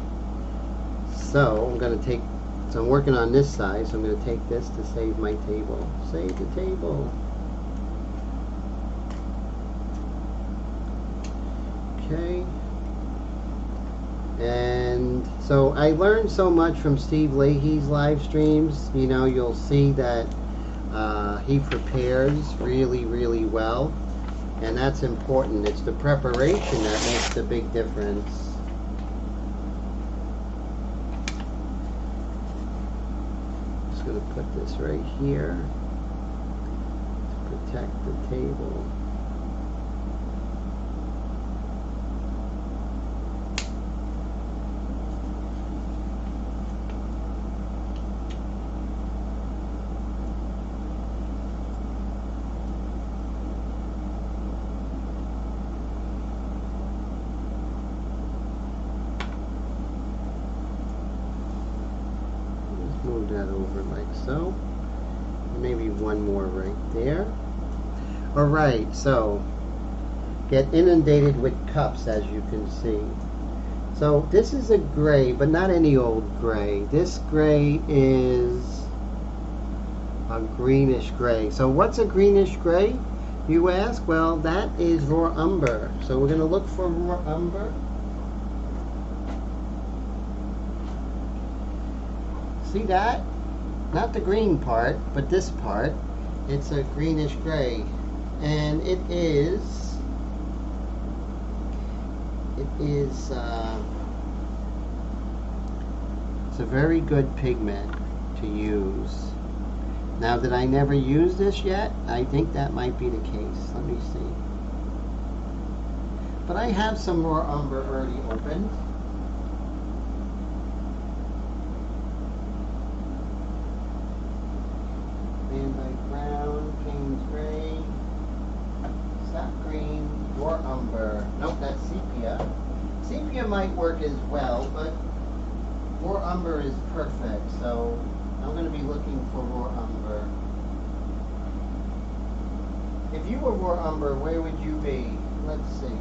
So I'm going to take, so I'm working on this side, so I'm going to take this to save my table. Save the table. Okay. And so I learned so much from Steve Leahy's live streams. You know, you'll see that he prepares really, really well. And that's important. It's the preparation that makes the big difference. Going to put this right here to protect the table. Move that over like so. Maybe one more right there. Alright, so get inundated with cups, as you can see. So this is a gray, but not any old gray. This gray is a greenish gray. So what's a greenish gray, you ask? Well, that is raw umber. So we're going to look for raw umber. See that? Not the green part, but this part. It's a greenish gray. And it is it's a very good pigment to use. Now that I never used this yet, I think that might be the case. Let me see. But I have some more umber already opened. Van Dyke Brown, Payne's Gray, Sap Green, Your Umber. Nope, that's Sepia. Sepia might work as well, but Raw Umber is perfect, so I'm going to be looking for Raw Umber. If you were Raw Umber, where would you be? Let's see.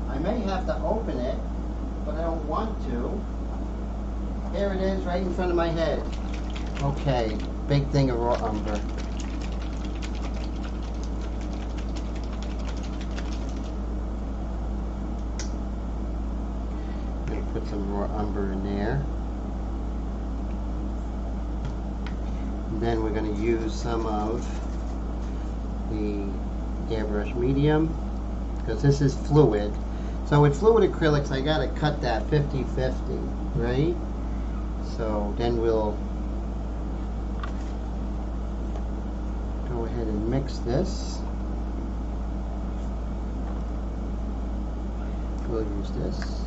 I may have to open it, but I don't want to. There it is, right in front of my head. Okay, big thing of Raw Umber. Put some raw umber in there. And then we're going to use some of the Airbrush medium, because this is fluid. So with fluid acrylics, I got to cut that 50-50, right? So then we'll go ahead and mix this. We'll use this.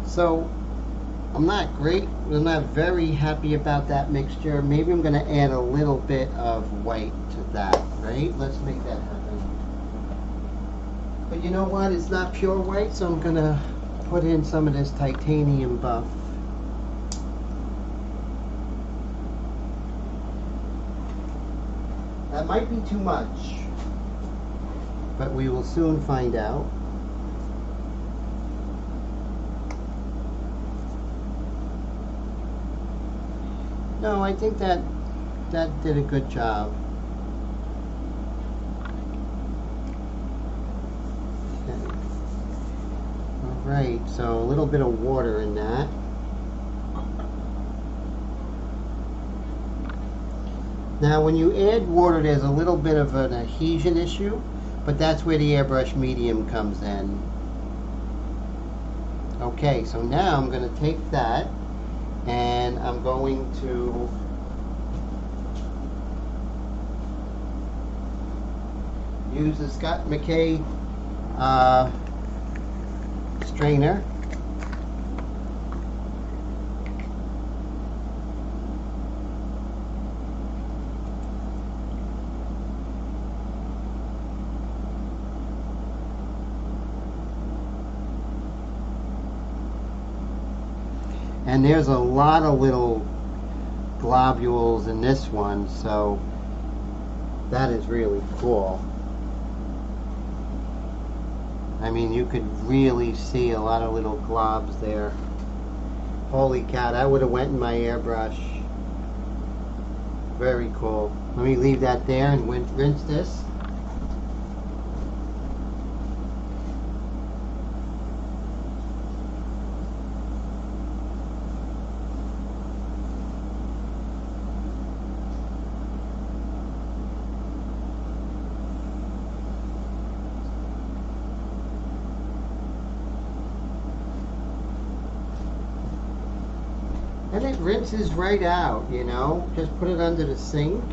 So I'm not very happy about that mixture. Maybe I'm going to add a little bit of white to that, right? Let's make that happen. But you know what? It's not pure white, so I'm going to put in some of this titanium buff. That might be too much, but we will soon find out. No, I think that did a good job. Okay. All right, so a little bit of water in that. Now, when you add water, there's a little bit of an adhesion issue, but that's where the airbrush medium comes in. Okay, so now I'm going to take that and I'm going to use the Scott McKay strainer. And there's a lot of little globules in this one, so that is really cool. I mean, you could really see a lot of little globs there. Holy cow, that would have went in my airbrush. Very cool. Let me leave that there and rinse this. And it rinses right out, you know. Just put it under the sink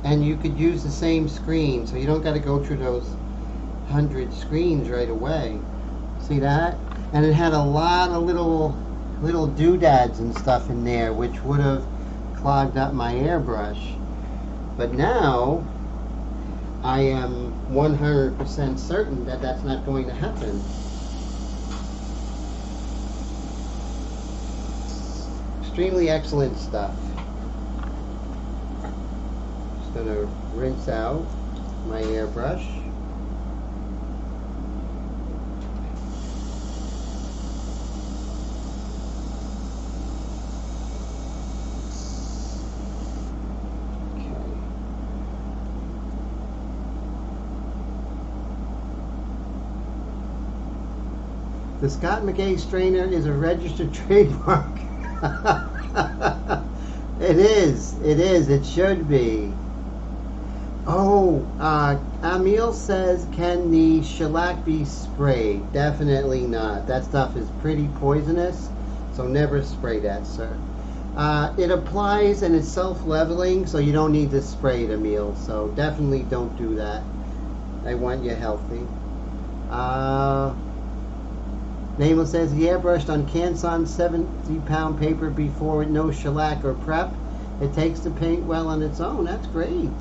and you could use the same screen, so you don't got to go through those 100 screens right away. See that? And it had a lot of little doodads and stuff in there, which would have clogged up my airbrush. But now I am 100% certain that that's not going to happen. Extremely excellent stuff. Just going to rinse out my airbrush. The Scott McKay strainer is a registered trademark. It is. It is. It should be. Oh, Emil says, can the shellac be sprayed? Definitely not. That stuff is pretty poisonous, so never spray that, sir. It applies and it's self-leveling, so you don't need to spray it, Emil. So definitely don't do that. I want you healthy. Nameless says, the airbrushed on Canson 70-pound paper before with no shellac or prep. It takes the paint well on its own. That's great.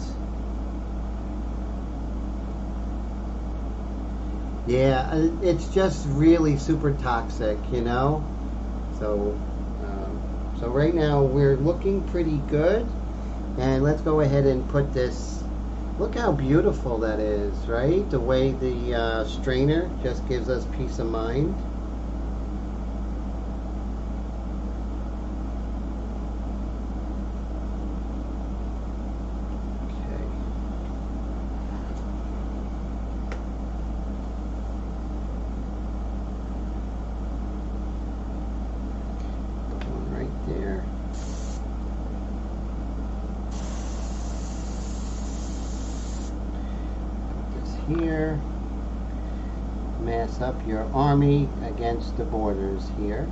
Yeah, it's just really super toxic, you know. So right now we're looking pretty good, and let's go ahead and put this. Look how beautiful that is, right? The way the strainer just gives us peace of mind. Here, mass up your army against the borders here.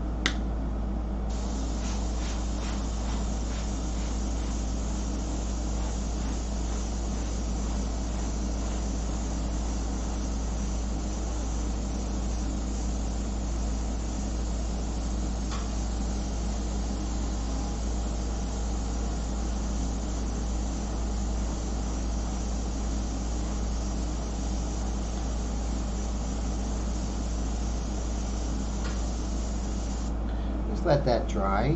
Let that dry.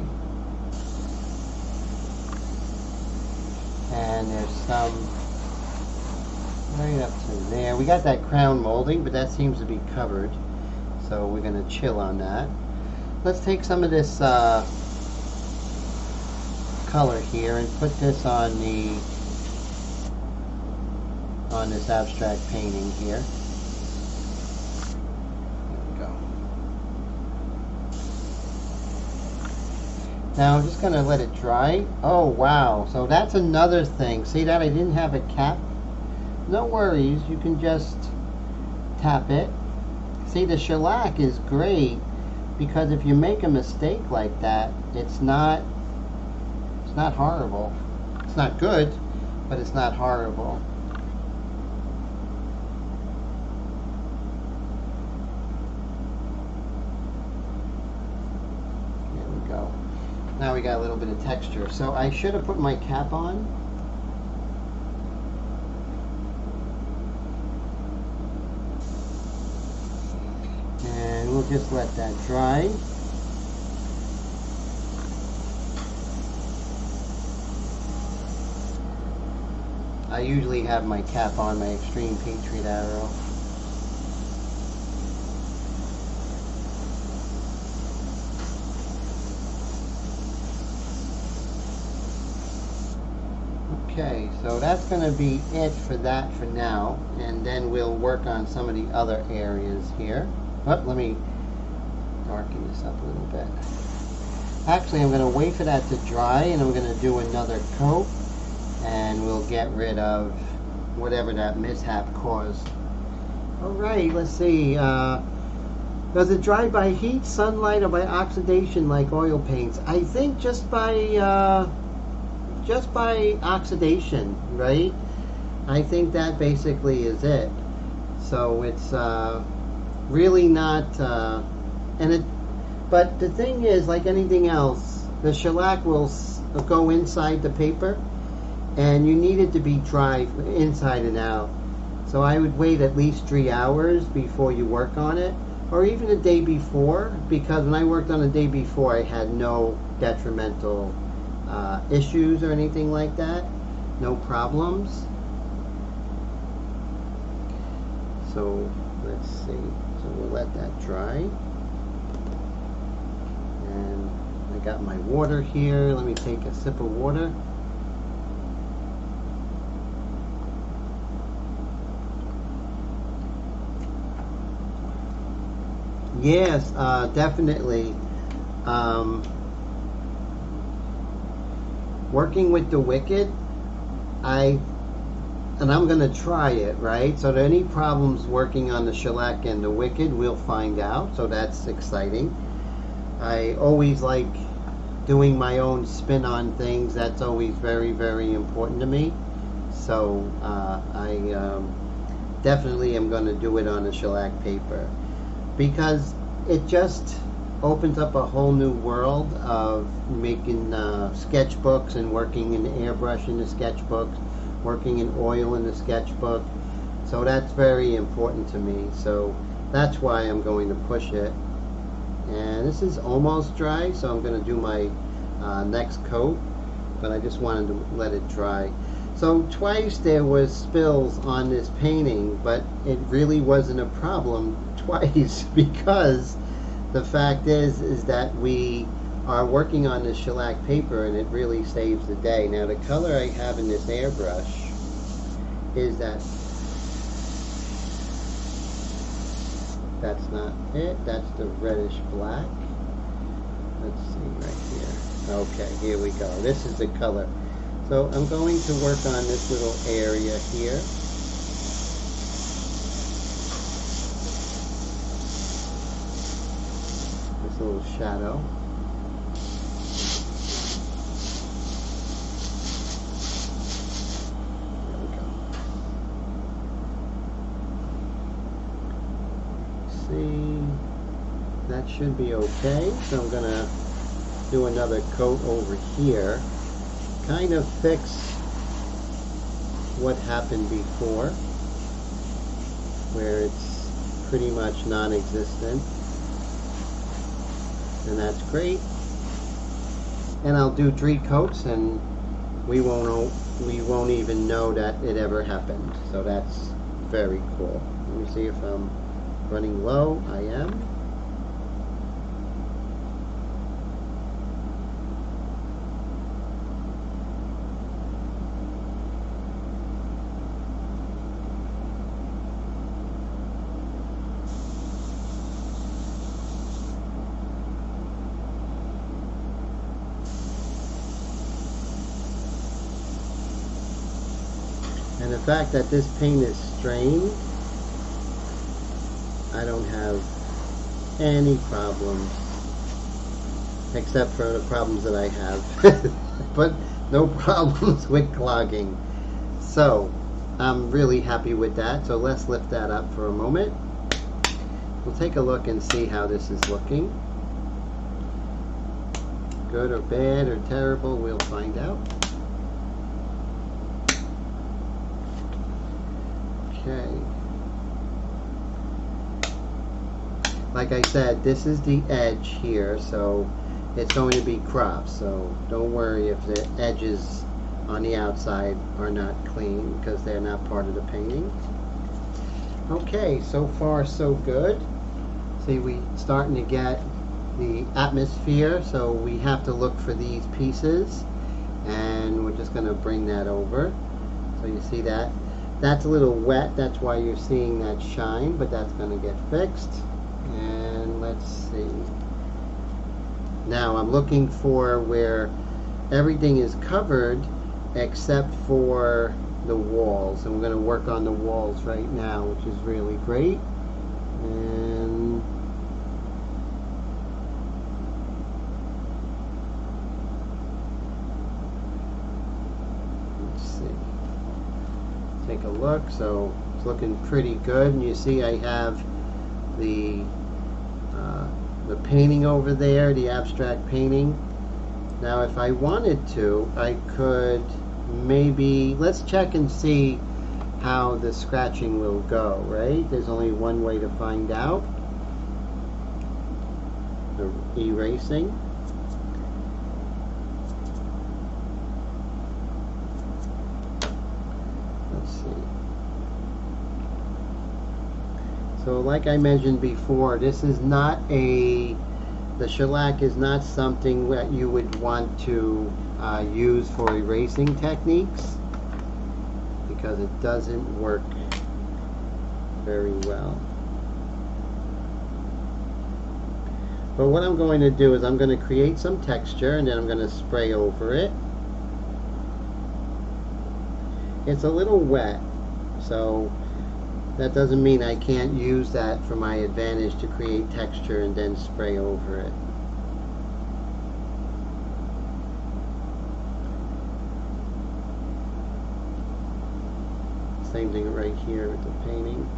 And there's some right up to there. We got that crown molding, but that seems to be covered, so we're going to chill on that. Let's take some of this color here and put this on this abstract painting here. Now I'm just going to let it dry. Oh wow, so that's another thing. See that I didn't have a cap? No worries, you can just tap it. See, the shellac is great because if you make a mistake like that, it's not horrible. It's not good, but it's not horrible. Now we got a little bit of texture. So I should have put my cap on. And we'll just let that dry. I usually have my cap on, my Extreme Patriot Arrow. Okay, so that's going to be it for that for now, and then we'll work on some of the other areas here. Oh, let me darken this up a little bit. Actually, I'm going to wait for that to dry, and I'm going to do another coat, and we'll get rid of whatever that mishap caused. Alright, let's see. Does it dry by heat, sunlight, or by oxidation like oil paints? I think just by oxidation, right? I think that basically is it. So it's really not, but the thing is, like anything else, the shellac will go inside the paper, and you need it to be dry inside and out. So I would wait at least 3 hours before you work on it, or even a day before, because when I worked on the day before, I had no detrimental issues or anything like that, no problems. So let's see, so we'll let that dry, and I got my water here. Let me take a sip of water. Yes, definitely. Working with the Wicked, I and I'm gonna try it, right? So any problems working on the shellac and the Wicked, we'll find out. So that's exciting. I always like doing my own spin on things. That's always very, very important to me. So I definitely am going to do it on a shellac paper because it just opens up a whole new world of making sketchbooks and working in airbrush in the sketchbooks, working in oil in the sketchbook. So that's very important to me. So that's why I'm going to push it. And this is almost dry, so I'm going to do my next coat, but I just wanted to let it dry. So twice there was spills on this painting, but it really wasn't a problem twice because the fact is that we are working on this shellac paper and it really saves the day. Now the color I have in this airbrush is that's not it, that's the reddish black. Let's see right here. Okay, here we go. This is the color. So I'm going to work on this little area here. This little shadow. There we go. See, that should be okay. So I'm gonna do another coat over here, kind of fix what happened before where it's pretty much non-existent, and that's great. And I'll do 3 coats and we won't even know that it ever happened. So that's very cool. Let me see if I'm running low. I am. And the fact that this paint is strained, I don't have any problems except for the problems that I have but no problems with clogging. So I'm really happy with that. So let's lift that up for a moment. We'll take a look and see how this is looking. Good or bad or terrible, we'll find out. Okay. Like I said, this is the edge here, so it's going to be cropped. So don't worry if the edges on the outside are not clean because they're not part of the painting. Okay, so far so good. See, we starting to get the atmosphere, so we have to look for these pieces, and we're just going to bring that over. So you see that? That's a little wet, that's why you're seeing that shine, but that's going to get fixed. And let's see. Now I'm looking for where everything is covered except for the walls, and we're going to work on the walls right now, which is really great. And let's see. Take a look. So it's looking pretty good, and you see I have the painting over there, the abstract painting. Now if I wanted to, I could maybe, let's check and see how the scratching will go, right? There's only one way to find out. The erasing. Let's see. So like I mentioned before, this is not the shellac is not something that you would want to use for erasing techniques because it doesn't work very well. But what I'm going to do is I'm going to create some texture and then I'm going to spray over it. It's a little wet, so that doesn't mean I can't use that for my advantage to create texture and then spray over it. Same thing right here with the painting.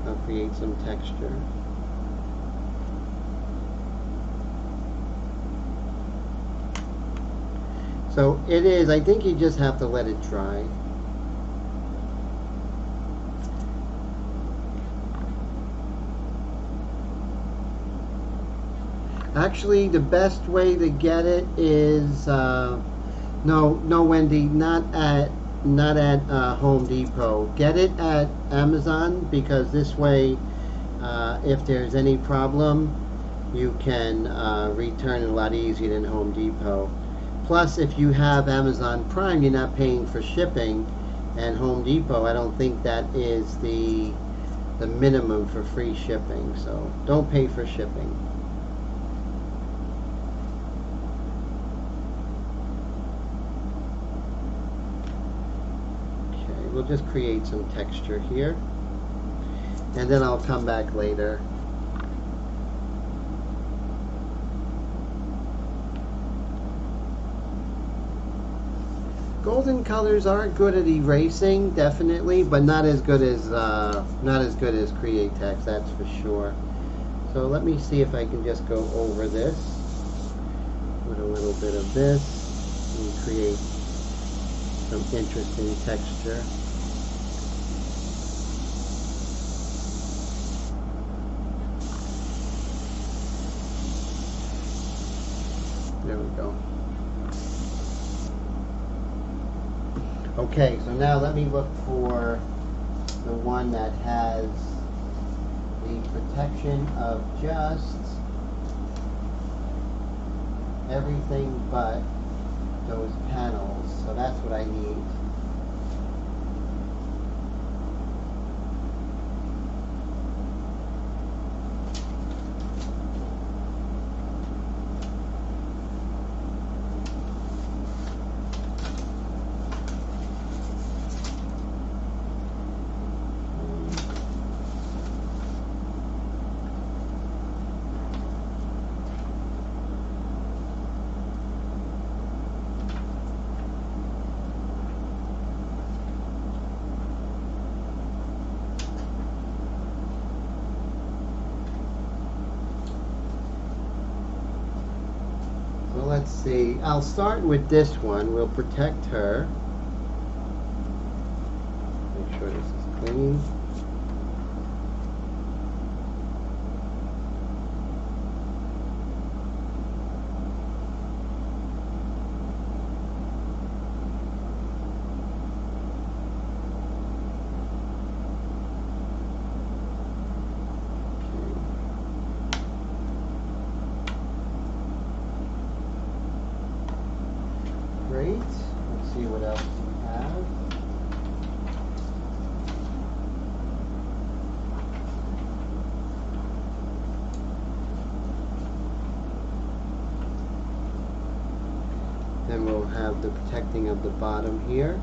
I'll create some texture. So it is, I think you just have to let it dry. Actually, the best way to get it is, no, Wendy, not at Home Depot. Get it at Amazon, because this way, if there's any problem, you can return it a lot easier than Home Depot. Plus, if you have Amazon Prime, you're not paying for shipping, and Home Depot, I don't think that is the minimum for free shipping, so don't pay for shipping. We'll just create some texture here, and then I'll come back later. Golden colors are good at erasing, definitely, but not as good as Create Text, that's for sure. So let me see if I can just go over this with a little bit of this and create some interesting texture. There we go. Okay, so now let me look for the one that has the protection of just everything but those panels. So that's what I need. Let's see, I'll start with this one. We'll protect her. Make sure this is clean. Great. Let's see what else we have. Then we'll have the protecting of the bottom here.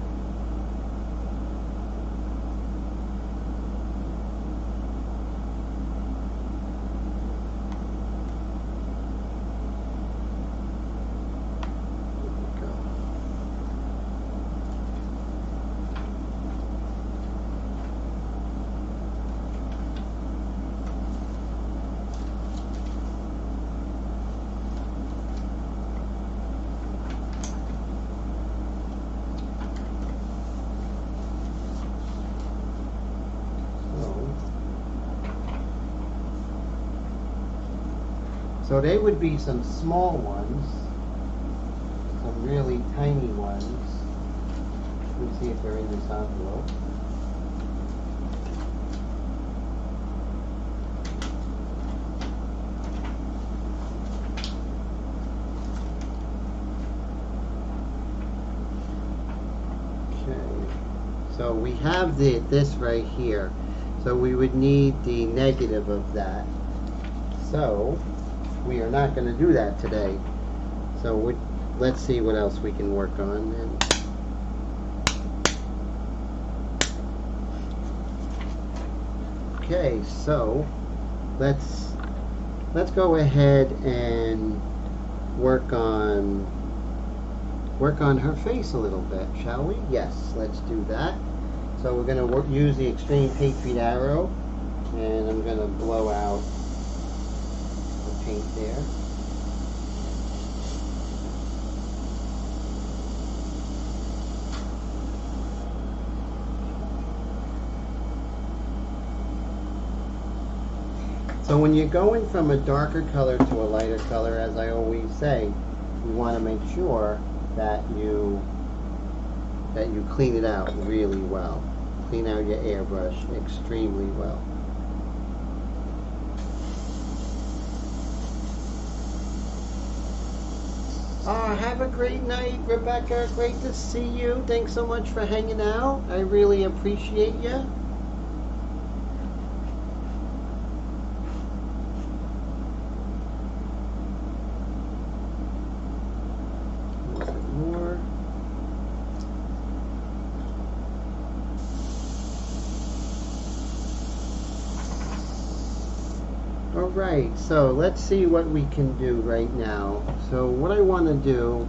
So they would be some small ones, some really tiny ones. Let's see if they're in this envelope. Okay, so we have this right here. So we would need the negative of that. So we are not going to do that today. So let's see what else we can work on. Okay, so let's go ahead and work on her face a little bit, shall we? Yes, let's do that. So we're going to use the Extreme Patriot Arrow, and I'm going to blow out the paint there. So when you're going from a darker color to a lighter color, as I always say, you want to make sure that you clean it out really well. Clean out your airbrush extremely well. Have a great night, Rebecca. Great to see you. Thanks so much for hanging out. I really appreciate you. Alright, so let's see what we can do right now. So what I want to do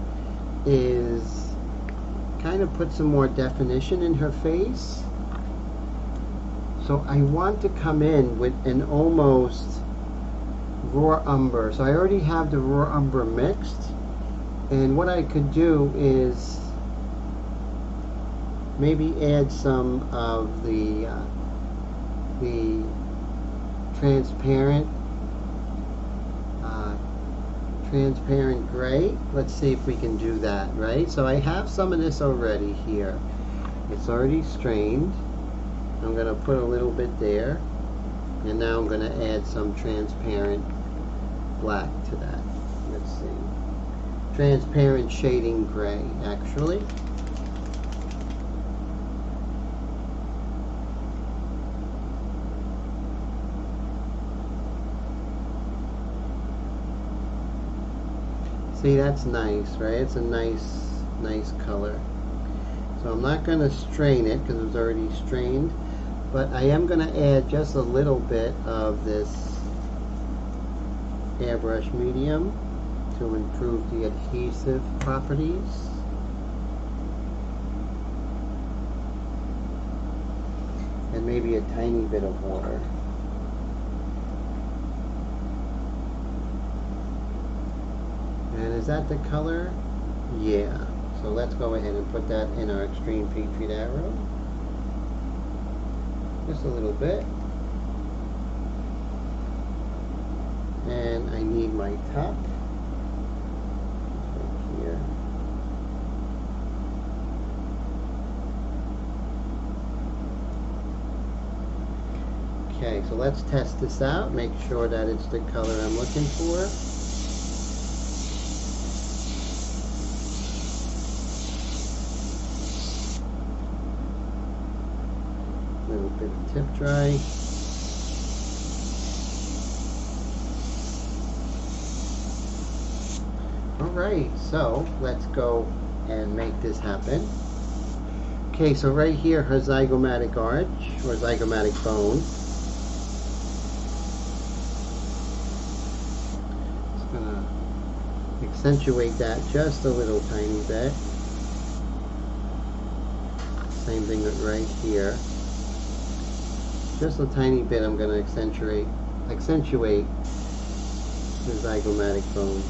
is kind of put some more definition in her face. So I want to come in with an almost raw umber. So I already have the raw umber mixed, and what I could do is maybe add some of the transparent gray. Let's see if we can do that, right? So I have some of this already here. It's already strained. I'm going to put a little bit there, and now I'm going to add some transparent black to that. Let's see. Transparent shading gray, actually. See, that's nice, right? It's a nice color. So I'm not going to strain it because it was already strained, but I am going to add just a little bit of this airbrush medium to improve the adhesive properties. And maybe a tiny bit of water. And is that the color? Yeah. So let's go ahead and put that in our Extreme Patriot Arrow. Just a little bit. And I need my top. Right here. Okay, so let's test this out. Make sure that it's the color I'm looking for. Little bit of tip dry. Alright, so let's go and make this happen. Okay, so right here, her zygomatic arch, or zygomatic bone. Just gonna accentuate that just a little tiny bit. Same thing with right here. Just a tiny bit. I'm going to accentuate the zygomatic bone.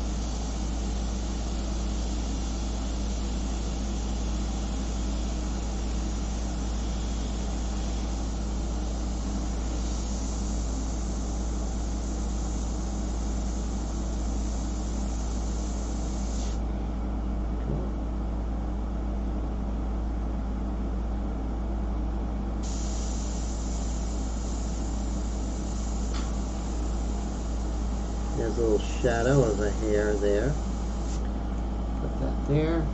There's a little shadow of a hair there. Put that there.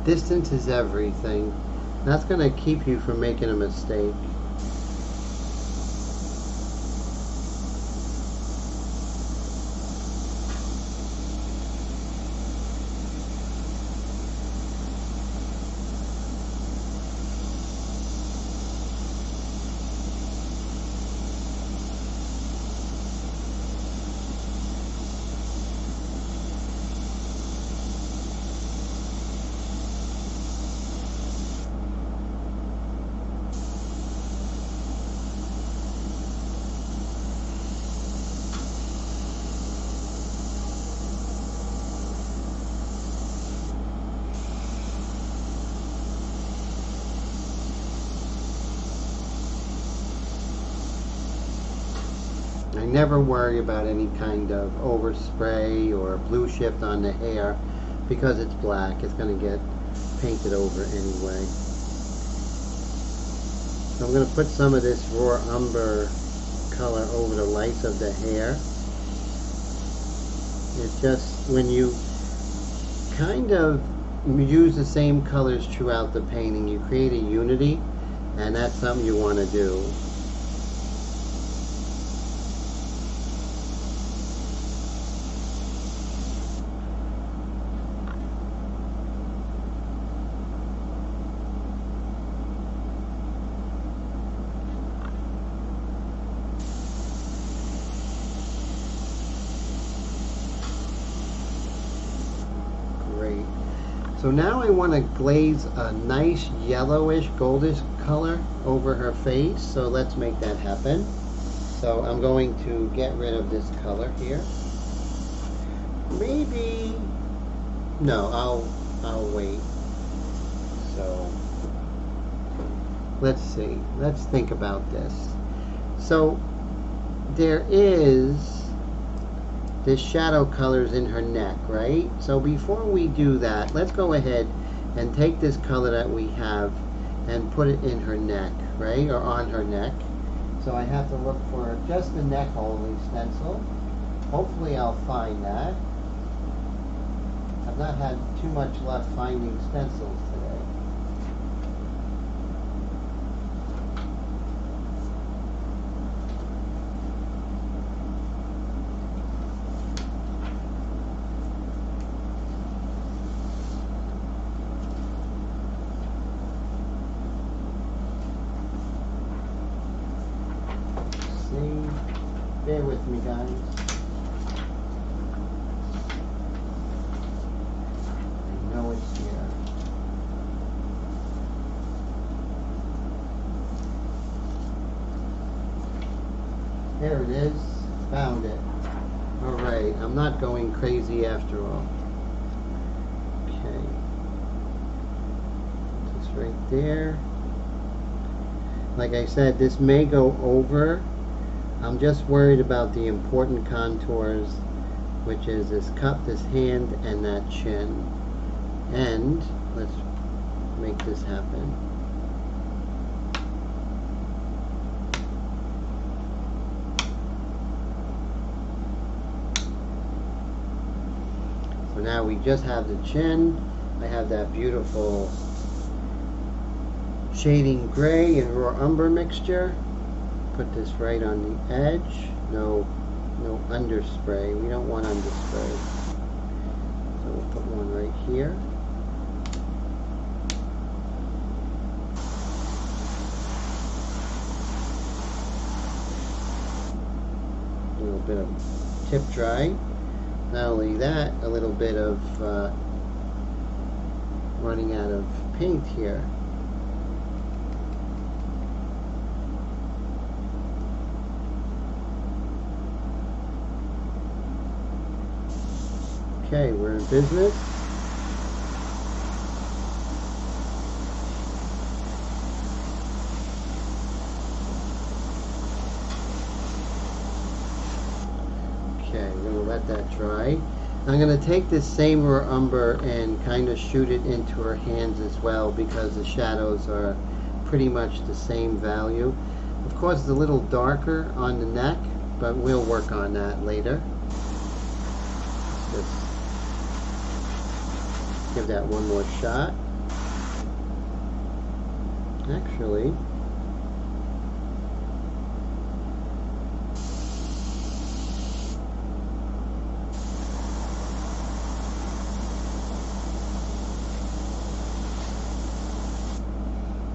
Distance is everything. That's going to keep you from making a mistake. I never worry about any kind of overspray or blue shift on the hair because it's black. It's going to get painted over anyway. So I'm going to put some of this raw umber color over the lights of the hair. It's just when you kind of use the same colors throughout the painting, you create a unity, and that's something you want to do. Great. So now I want to glaze a nice yellowish, goldish color over her face. So let's make that happen. So I'm going to get rid of this color here. Maybe, no, I'll wait. So let's see. Let's think about this. So there is this shadow colors in her neck, right? So before we do that, let's go ahead and take this color that we have and put it in her neck, right? Or on her neck. So I have to look for just the neck only stencil. Hopefully I'll find that. I've not had too much luck finding stencils today. Bear with me, guys. I know it's here. There it is. Found it. Alright, I'm not going crazy after all. Okay. Just right there. Like I said, this may go over. I'm just worried about the important contours, which is this cup, this hand, and that chin. And let's make this happen. So now we just have the chin. I have that beautiful shading gray and raw umber mixture. Put this right on the edge. No underspray. We don't want underspray. So we'll put one right here. A little bit of tip dry. Not only that, a little bit of running out of paint here. Okay, we're in business. Okay, we're going to let that dry. I'm going to take this same raw umber and kind of shoot it into her hands as well, because the shadows are pretty much the same value. Of course, it's a little darker on the neck, but we'll work on that later. Just give that one more shot. Actually,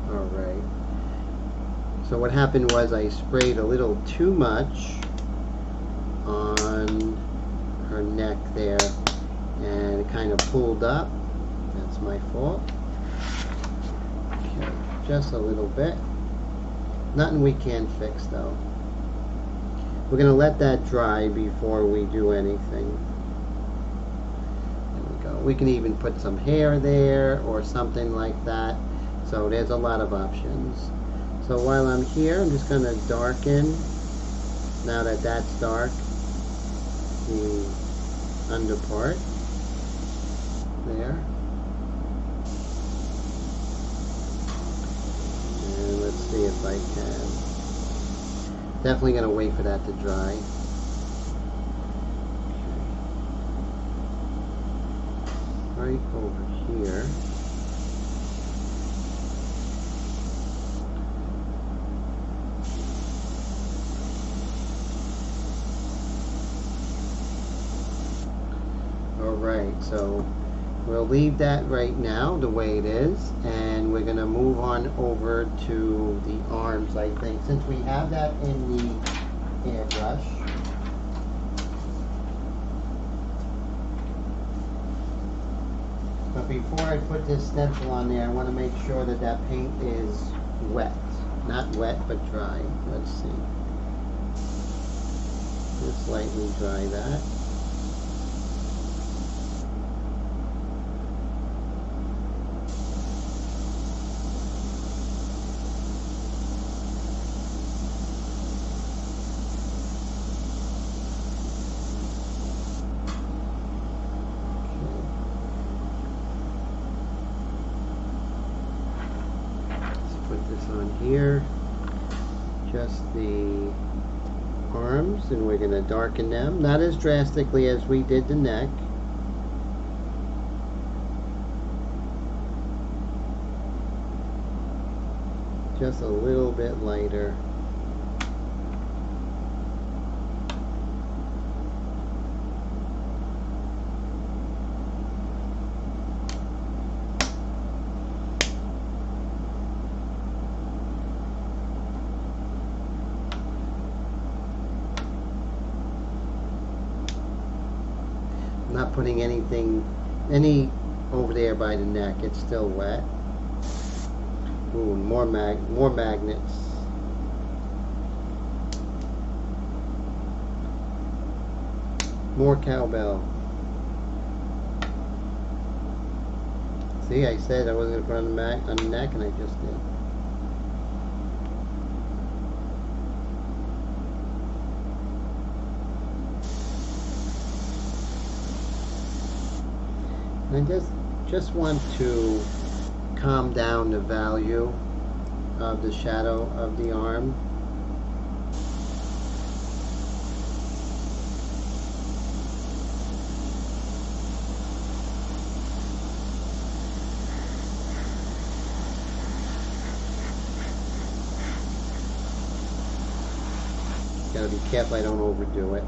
alright. So what happened was I sprayed a little too much on her neck there, and it kind of pulled up. That's my fault. Okay, just a little bit. Nothing we can't fix though. We're going to let that dry before we do anything. There we go. We can even put some hair there or something like that. So there's a lot of options. So while I'm here, I'm just going to darken, now that that's dark, the under part there. And let's see if I can. Definitely going to wait for that to dry. Okay. Right over here. Alright, so we'll leave that right now the way it is, and we're going to move on over to the arms, I think, since we have that in the airbrush. But before I put this stencil on there, I want to make sure that that paint is wet. Not wet, but dry. Let's see. Just lightly dry that. Here, just the arms, and we're going to darken them, not as drastically as we did the neck. Just a little bit lighter. Not putting any over there by the neck. It's still wet. Ooh, more magnets. More cowbell. See, I said I wasn't going to put on the neck, and I just did. I just want to calm down the value of the shadow of the arm. Gotta be careful I don't overdo it.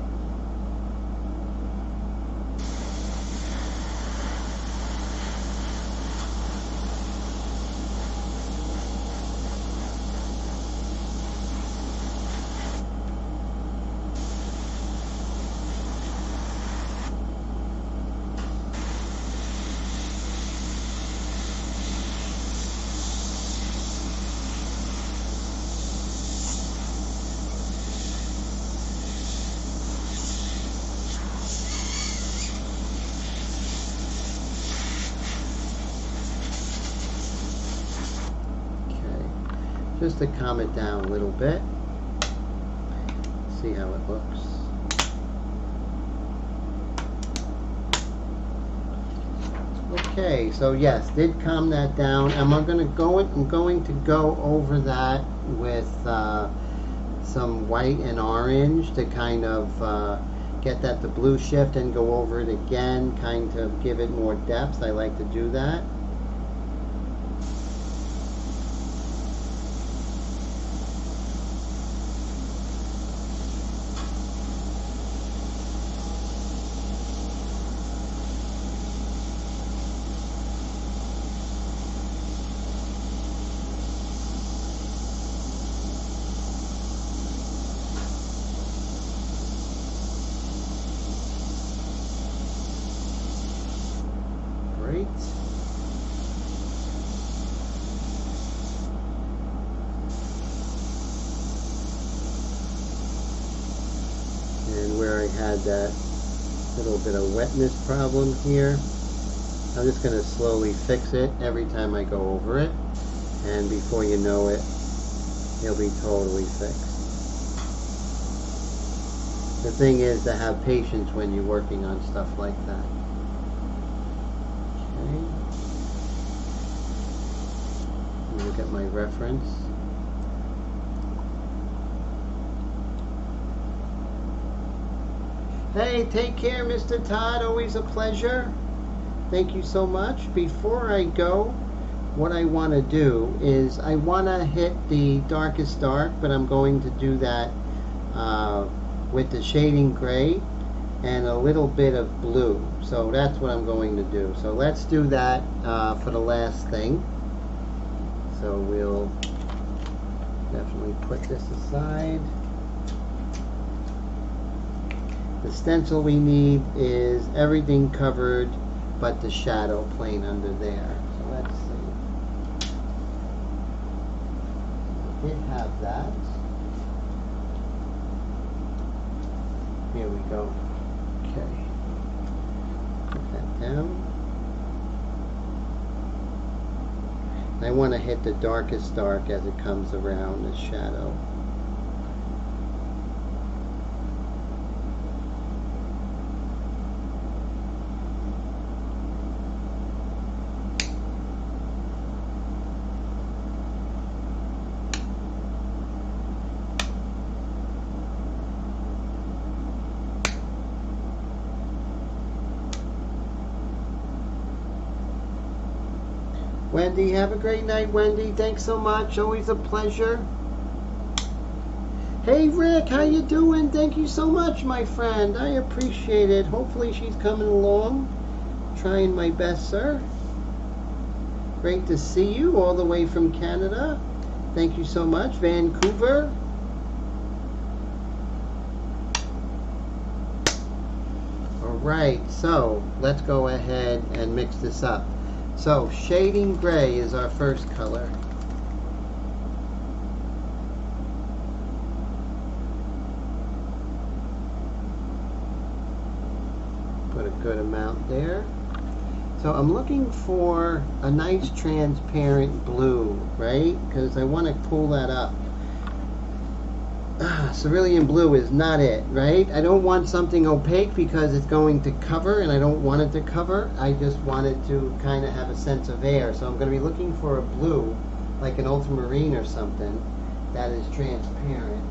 Just to calm it down a little bit. See how it looks. Okay, so yes, did calm that down. I'm going to go over that with some white and orange to kind of get that to blue shift and go over it again, kind of give it more depth. I like to do that. and where I had that little bit of wetness problem here. I'm just going to slowly fix it every time I go over it, and before you know it, it'll be totally fixed. The thing is to have patience when you're working on stuff like that. Okay. Let me look at my reference. Hey, take care, Mr. Todd. Always a pleasure. Thank you so much. Before I go, what I want to do is I want to hit the darkest dark, but I'm going to do that with the shading gray and a little bit of blue. So that's what I'm going to do. So let's do that for the last thing. So we'll definitely put this aside. The stencil we need is everything covered but the shadow plane under there. So let's see. We did have that. Here we go. Okay. Put that down. I want to hit the darkest dark as it comes around the shadow. Wendy, have a great night, Wendy. Thanks so much. Always a pleasure. Hey, Rick, how you doing? Thank you so much, my friend. I appreciate it. Hopefully she's coming along. Trying my best, sir. Great to see you all the way from Canada. Thank you so much. Vancouver. All right, so let's go ahead and mix this up. So, shading gray is our first color. Put a good amount there. So I'm looking for a nice transparent blue, right? Because I want to pull that up. Cerulean blue is not it, right? I don't want something opaque because it's going to cover, and I don't want it to cover. I just want it to kind of have a sense of air. So I'm going to be looking for a blue, like an ultramarine or something, that is transparent.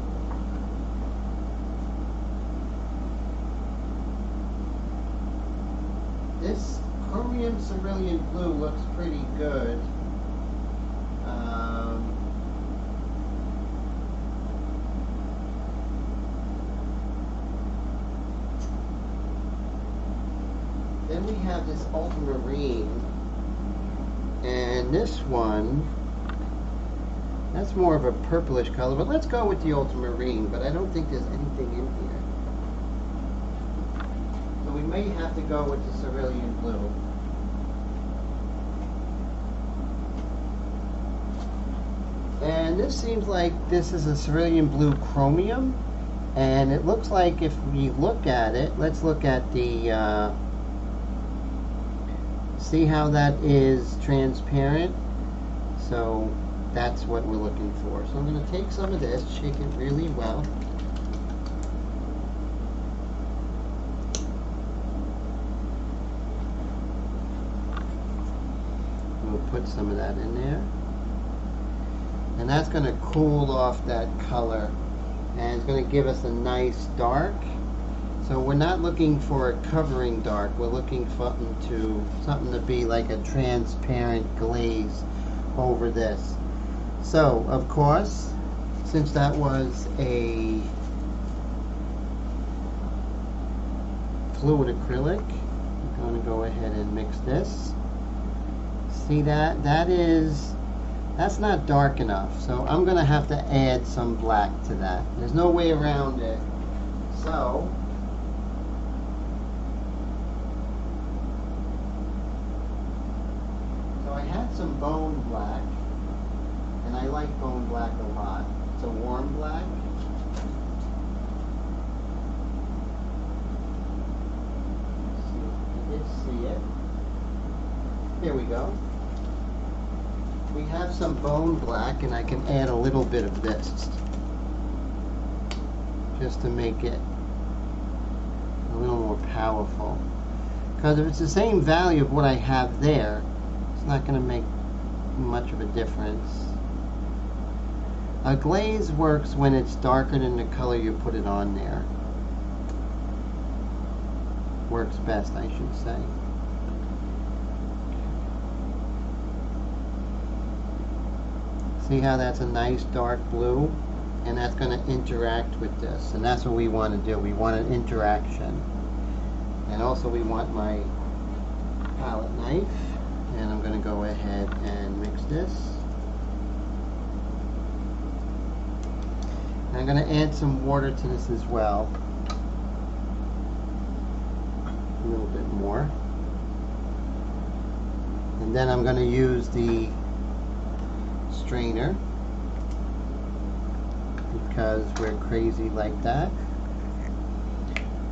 This chromium cerulean blue looks pretty good. Then we have this ultramarine, and this one, that's more of a purplish color, but let's go with the ultramarine, but I don't think there's anything in here. So we may have to go with the cerulean blue. And this seems like this is a cerulean blue chromium, and it looks like if we look at it, let's look at the see how that is transparent? So that's what we're looking for. So I'm going to take some of this, shake it really well. We'll put some of that in there. And that's going to cool off that color. And it's going to give us a nice dark. So we're not looking for a covering dark, we're looking for something to be like a transparent glaze over this. So, of course, since that was a fluid acrylic, I'm going to go ahead and mix this. See that? That's not dark enough, so I'm going to have to add some black to that. There's no way around it. So I had some bone black, and I like bone black a lot. It's a warm black. it, see it. Here we go. We have some bone black, and I can add a little bit of this just to make it a little more powerful. Because if it's the same value of what I have there, it's not going to make much of a difference. A glaze works when it's darker than the color you put it on there. Works best, I should say. See how that's a nice dark blue? And that's going to interact with this. And that's what we want to do. We want an interaction. And also we want my palette knife. And I'm going to go ahead and mix this. And I'm going to add some water to this as well. A little bit more. And then I'm going to use the strainer, because we're crazy like that.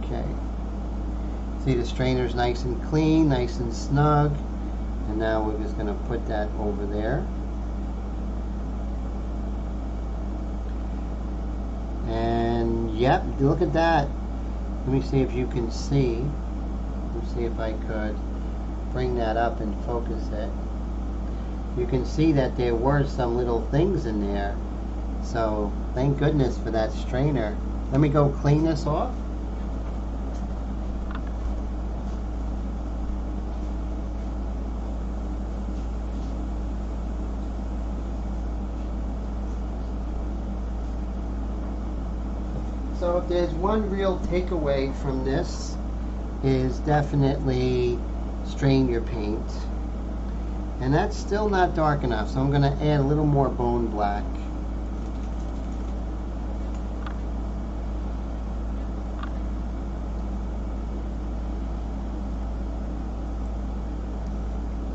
Okay. See, the strainer's nice and clean, nice and snug. And now we're just going to put that over there. And yep, look at that. Let me see if you can see. Let me see if I could bring that up and focus it. You can see that there were some little things in there. So thank goodness for that strainer. Let me go clean this off. So if there's one real takeaway from this, is definitely strain your paint. And that's still not dark enough, so I'm going to add a little more bone black.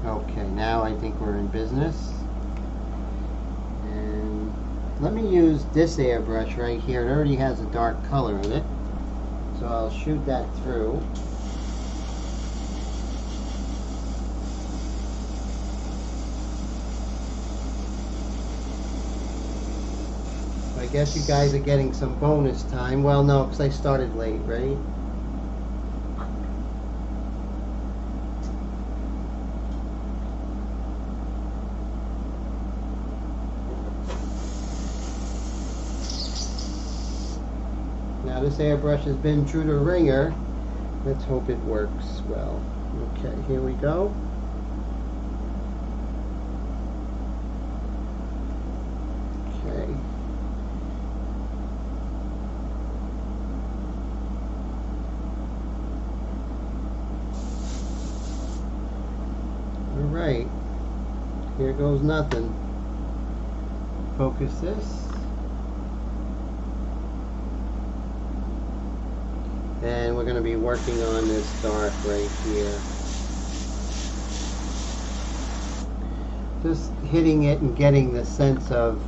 Okay, now I think we're in business. And let me use this airbrush right here. It already has a dark color in it. So I'll shoot that through. I guess you guys are getting some bonus time. Well, no, because I started late, right? Now this airbrush has been through the ringer. Let's hope it works well. Okay, here we go. Okay. Alright, here goes nothing. Focus this. And we're going to be working on this dark right here. Just hitting it and getting the sense of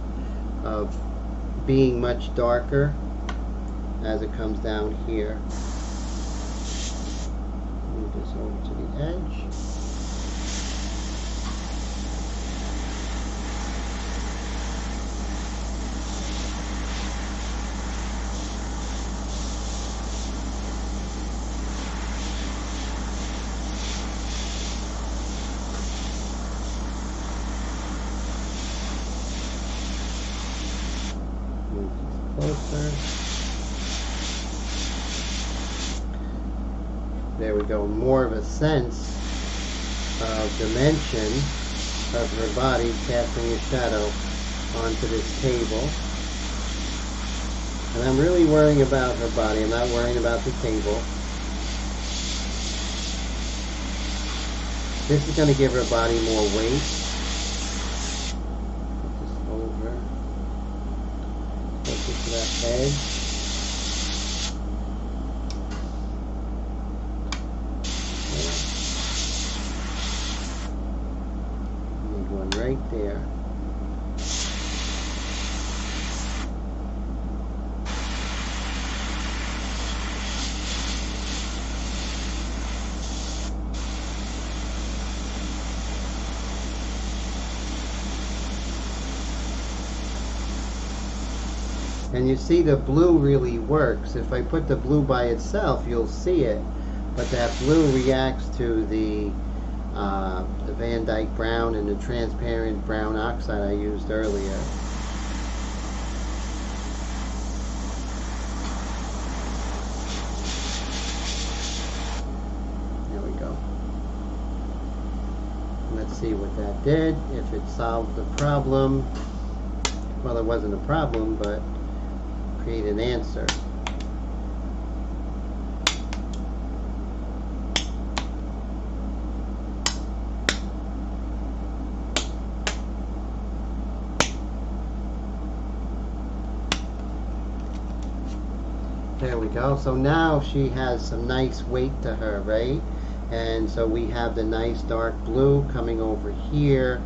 being much darker as it comes down here. Move this over to the edge. Closer. There we go. More of a sense of dimension of her body casting a shadow onto this table. And I'm really worrying about her body. I'm not worrying about the table. This is going to give her body more weight. To that edge. Need one right there. And you see the blue really works. If I put the blue by itself, you'll see it. But that blue reacts to the Van Dyke brown and the transparent brown oxide I used earlier. There we go. Let's see what that did, if it solved the problem. Well, it wasn't a problem, but create an answer. There we go. So now she has some nice weight to her, right? And so we have the nice dark blue coming over here.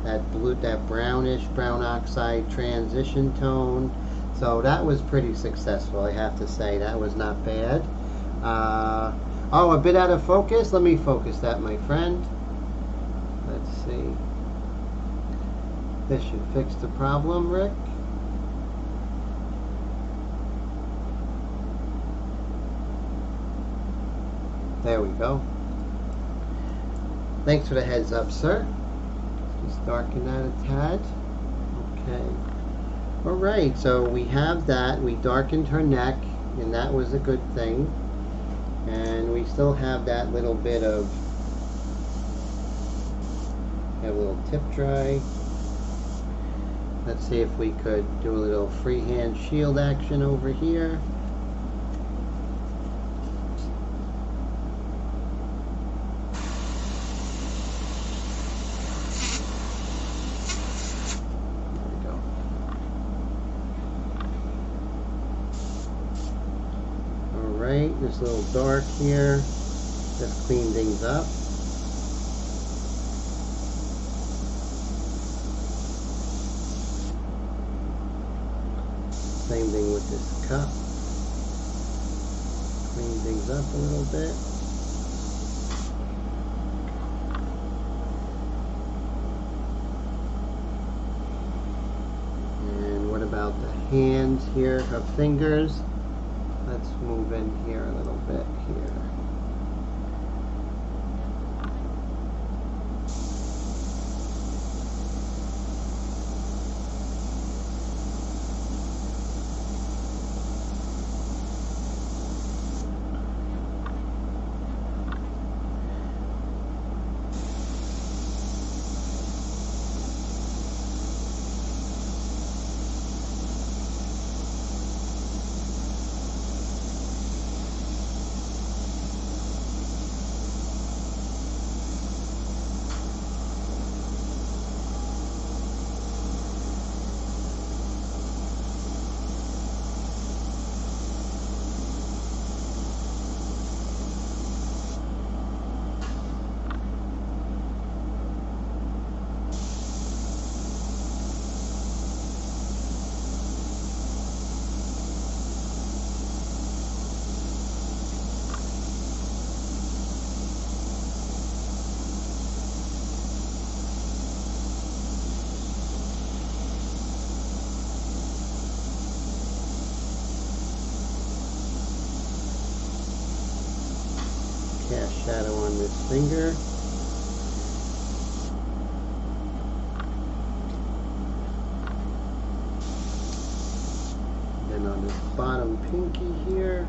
That blue, that brownish brown oxide transition tone. So that was pretty successful, I have to say. That was not bad. Oh, a bit out of focus. Let me focus that, my friend. Let's see. This should fix the problem, Rick. There we go. Thanks for the heads up, sir. Just darken that a tad. Okay. Alright, so we have that. We darkened her neck, and that was a good thing. And we still have that little bit of, a little tip dry. Let's see if we could do a little freehand shield action over here. It's a little dark here. Just clean things up. Same thing with this cup. Clean things up a little bit. And what about the hands here, her fingers? Let's move in here a little bit here. Cast shadow on this finger. Then on this bottom pinky here.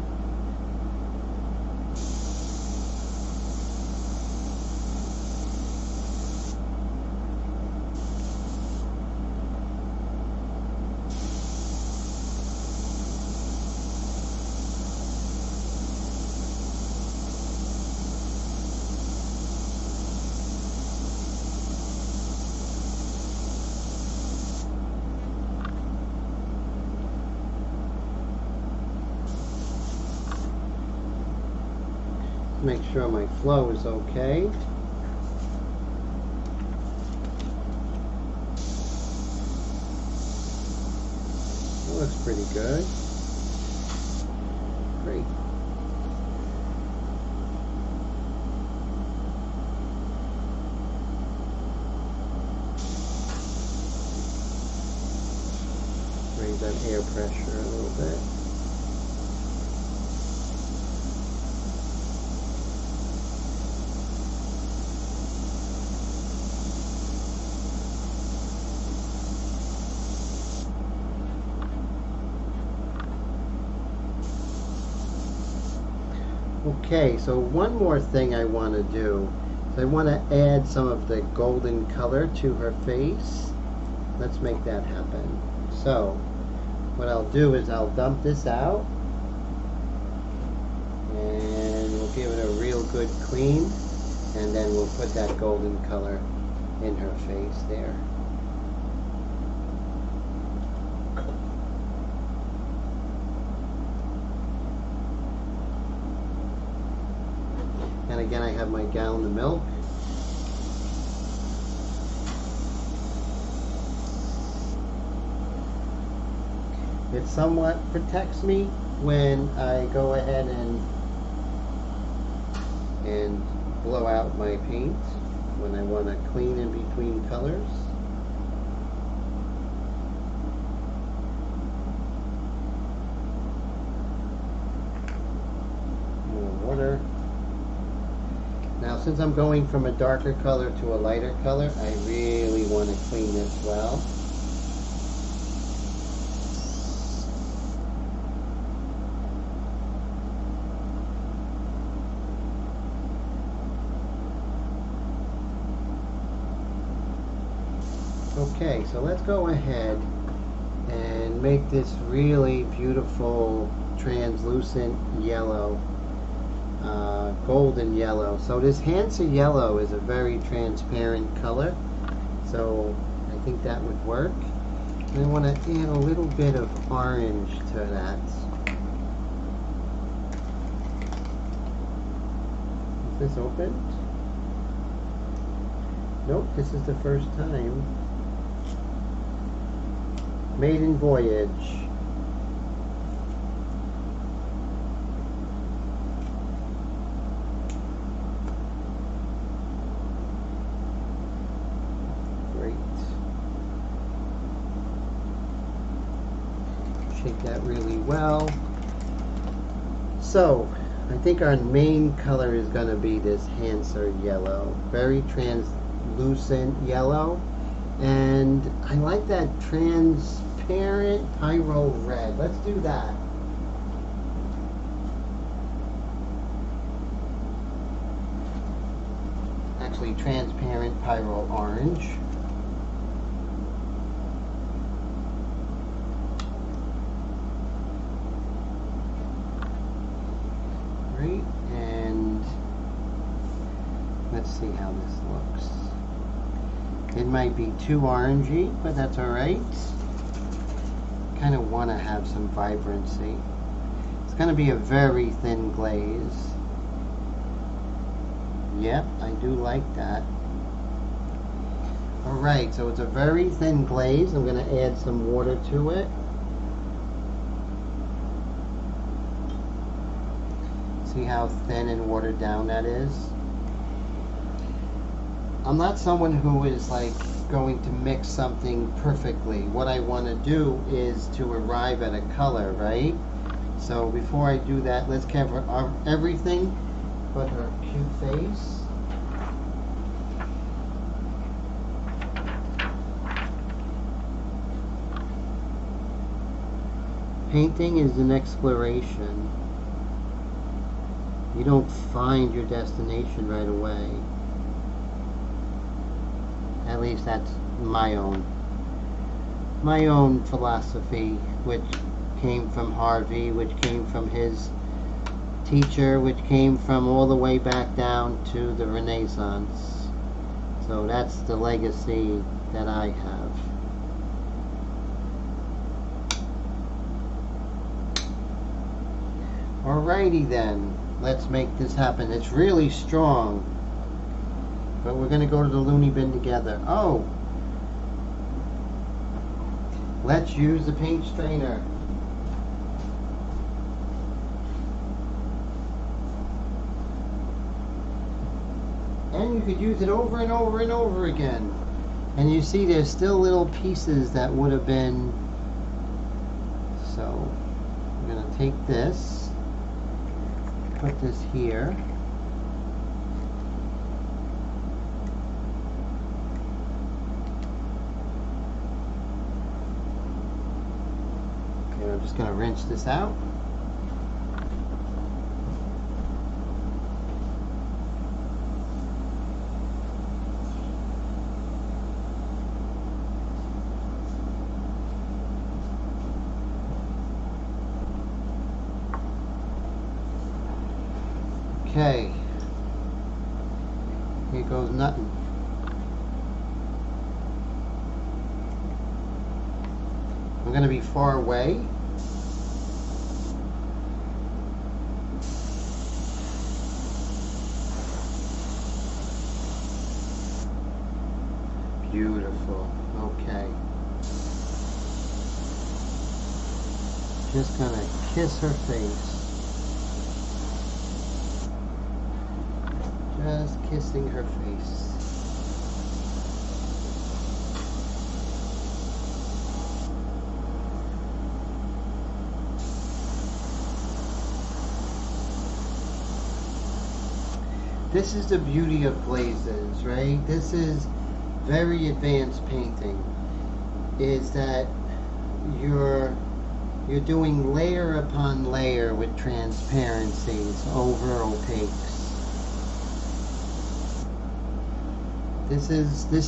Make sure my flow is okay. That looks pretty good. Great. Right raise that air pressure a little bit. Okay, so one more thing I want to do is I want to add some of the golden color to her face. Let's make that happen. So what I'll do is I'll dump this out and we'll give it a real good clean, and then we'll put that golden color in her face there. And again, I have my gallon of milk. It somewhat protects me when I go ahead and blow out my paint when I want to clean in between colors. More water. Now, since I'm going from a darker color to a lighter color, I really want to clean this well. Okay, so let's go ahead and make this really beautiful translucent yellow. Golden yellow. So this Hansa yellow is a very transparent color, so I think that would work. And I want to add a little bit of orange to that. Is this opened? Nope, this is the first time. Maiden voyage. Shake that really well. So I think our main color is going to be this Hansa yellow, very translucent yellow, and I like that transparent pyro red. Let's do that. Actually, transparent pyro orange. And let's see how this looks. It might be too orangey, but that's alright. Kind of want to have some vibrancy. It's going to be a very thin glaze. Yep, I do like that. Alright, so it's a very thin glaze. I'm going to add some water to it. See how thin and watered down that is? I'm not someone who is like going to mix something perfectly. What I want to do is to arrive at a color, right? So before I do that, let's cover everything but her cute face. Painting is an exploration. You don't find your destination right away. At least that's my own philosophy, which came from Harvey, which came from his teacher, which came from all the way back down to the Renaissance. So that's the legacy that I have. Alrighty then. Let's make this happen. It's really strong, but we're going to go to the loony bin together. Oh, let's use the paint strainer. And you could use it over and over and over again. And you see there's still little pieces that would have been take this, put this here. Okay, I'm just going to rinse this out. Okay, here goes nothing. I'm going to be far away. Beautiful. Okay. Just going to kiss her face. Just kissing her face. This is the beauty of glazes, right? This is very advanced painting. Is that you're doing layer upon layer with transparencies over opaques. This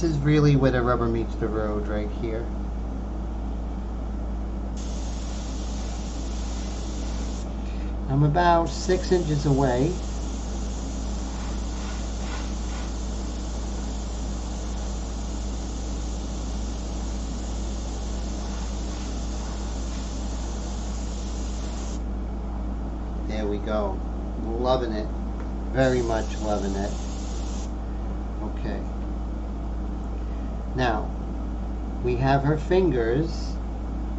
is really where the rubber meets the road, right here. I'm about 6 inches away. There we go. Loving it. Very much loving it. Okay. Now, we have her fingers.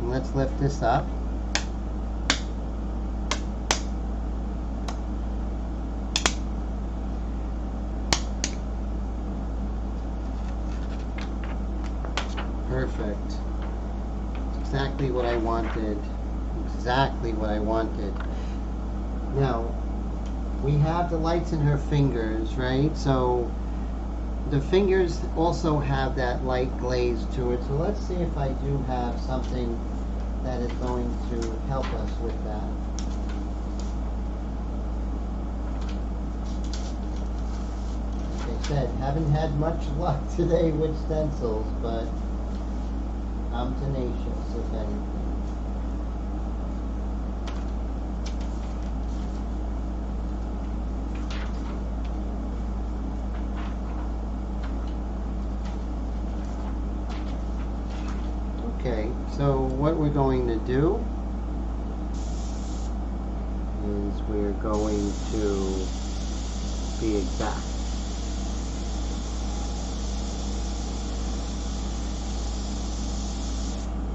Let's lift this up. Perfect. Exactly what I wanted. Exactly what I wanted. Now, we have the lights in her fingers, right? So the fingers also have that light glaze to it. So let's see if I do have something that is going to help us with that. Like I said, haven't had much luck today with stencils, but I'm tenacious, if anything. Okay, so what we're going to do is we're going to be exact.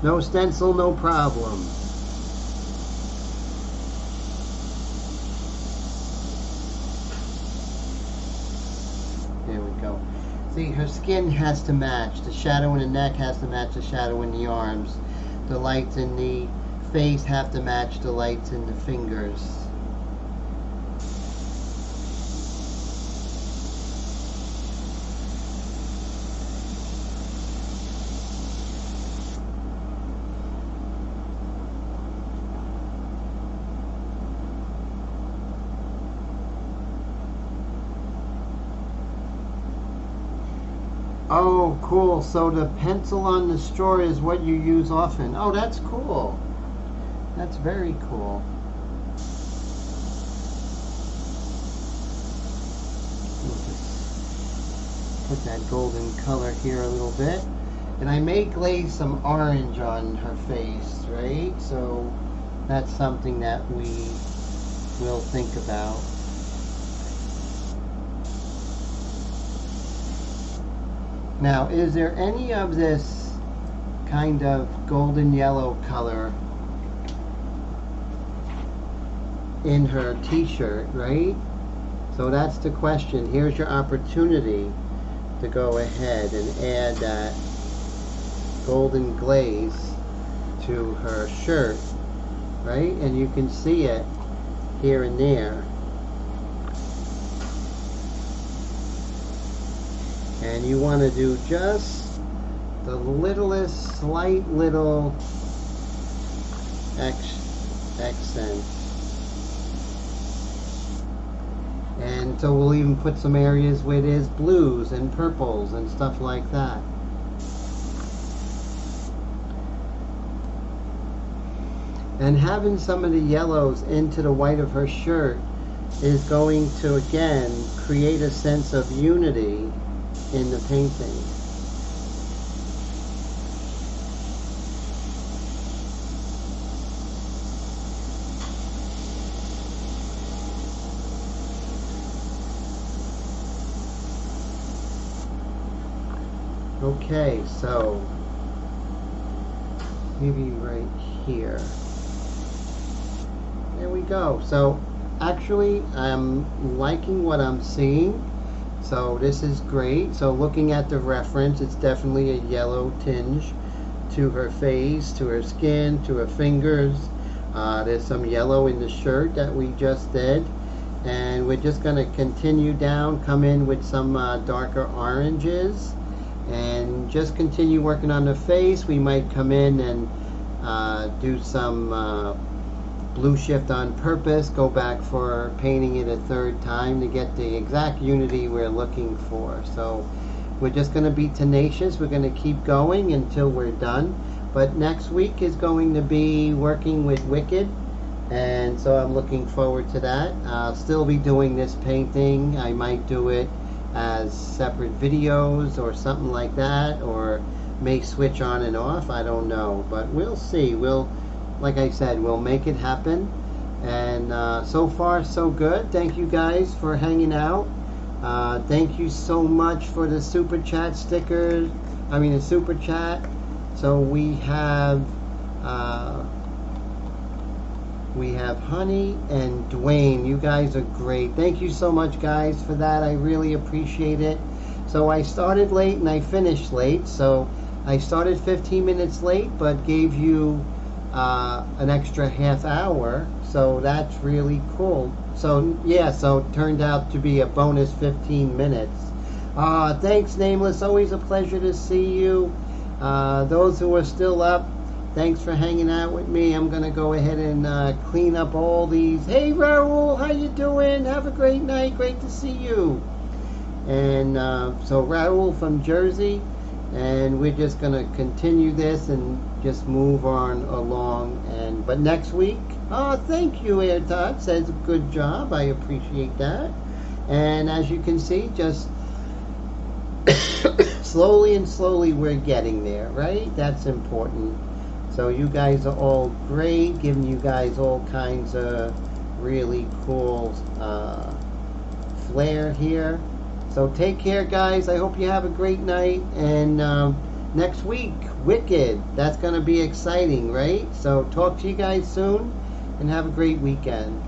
No stencil, no problem. There we go. See, her skin has to match. The shadow in the neck has to match the shadow in the arms. The lights in the face have to match the lights in the fingers. Oh, cool. So the pencil on the straw is what you use often. Oh, that's cool. That's very cool. We'll just put that golden color here a little bit. And I may glaze some orange on her face, right? So that's something that we will think about. Now, is there any of this kind of golden yellow color in her t-shirt, right? So that's the question. Here's your opportunity to go ahead and add that golden glaze to her shirt right? And you can see it here and there. And you want to do just the littlest, slight little accent. And so we'll even put some areas where there's blues and purples and stuff like that. And having some of the yellows into the white of her shirt is going to, again, create a sense of unity in the painting. Okay, so maybe right here. There we go. So actually I'm liking what I'm seeing. So this is great. So looking at the reference, it's definitely a yellow tinge to her face, to her skin, to her fingers. There's some yellow in the shirt that we just did. And we're just going to continue down, come in with some darker oranges. And just continue working on the face. We might come in and do some blue shift on purpose, go back for painting it a third time to get the exact unity we're looking for. So we're just going to be tenacious. We're going to keep going until we're done. But next week is going to be working with Wicked, and so I'm looking forward to that. I'll still be doing this painting. I might do it as separate videos or something like that, or may switch on and off. I don't know, but we'll see. Like I said, we'll make it happen. And so far so good. Thank you guys for hanging out. Thank you so much for the super chat stickers. I mean the super chat. So we have Honey and Dwayne. You guys are great. Thank you so much, guys, for that. I really appreciate it. So I started late and I finished late. So I started 15 minutes late, but gave you an extra half hour. So that's really cool. So yeah, so it turned out to be a bonus 15 minutes. Thanks, Nameless. Always a pleasure to see you. Those who are still up, thanks for hanging out with me. I'm going to go ahead and clean up all these. Hey, Raul, how you doing? Have a great night. Great to see you. And so Raul from Jersey. And we're just going to continue this and just move on along. But next week, thank you, AirTod. Says good job. I appreciate that. And as you can see, just slowly and slowly we're getting there, right? That's important. So you guys are all great, giving you guys all kinds of really cool flair here. So take care, guys. I hope you have a great night. And next week, Wicked. That's going to be exciting, right? So talk to you guys soon and have a great weekend.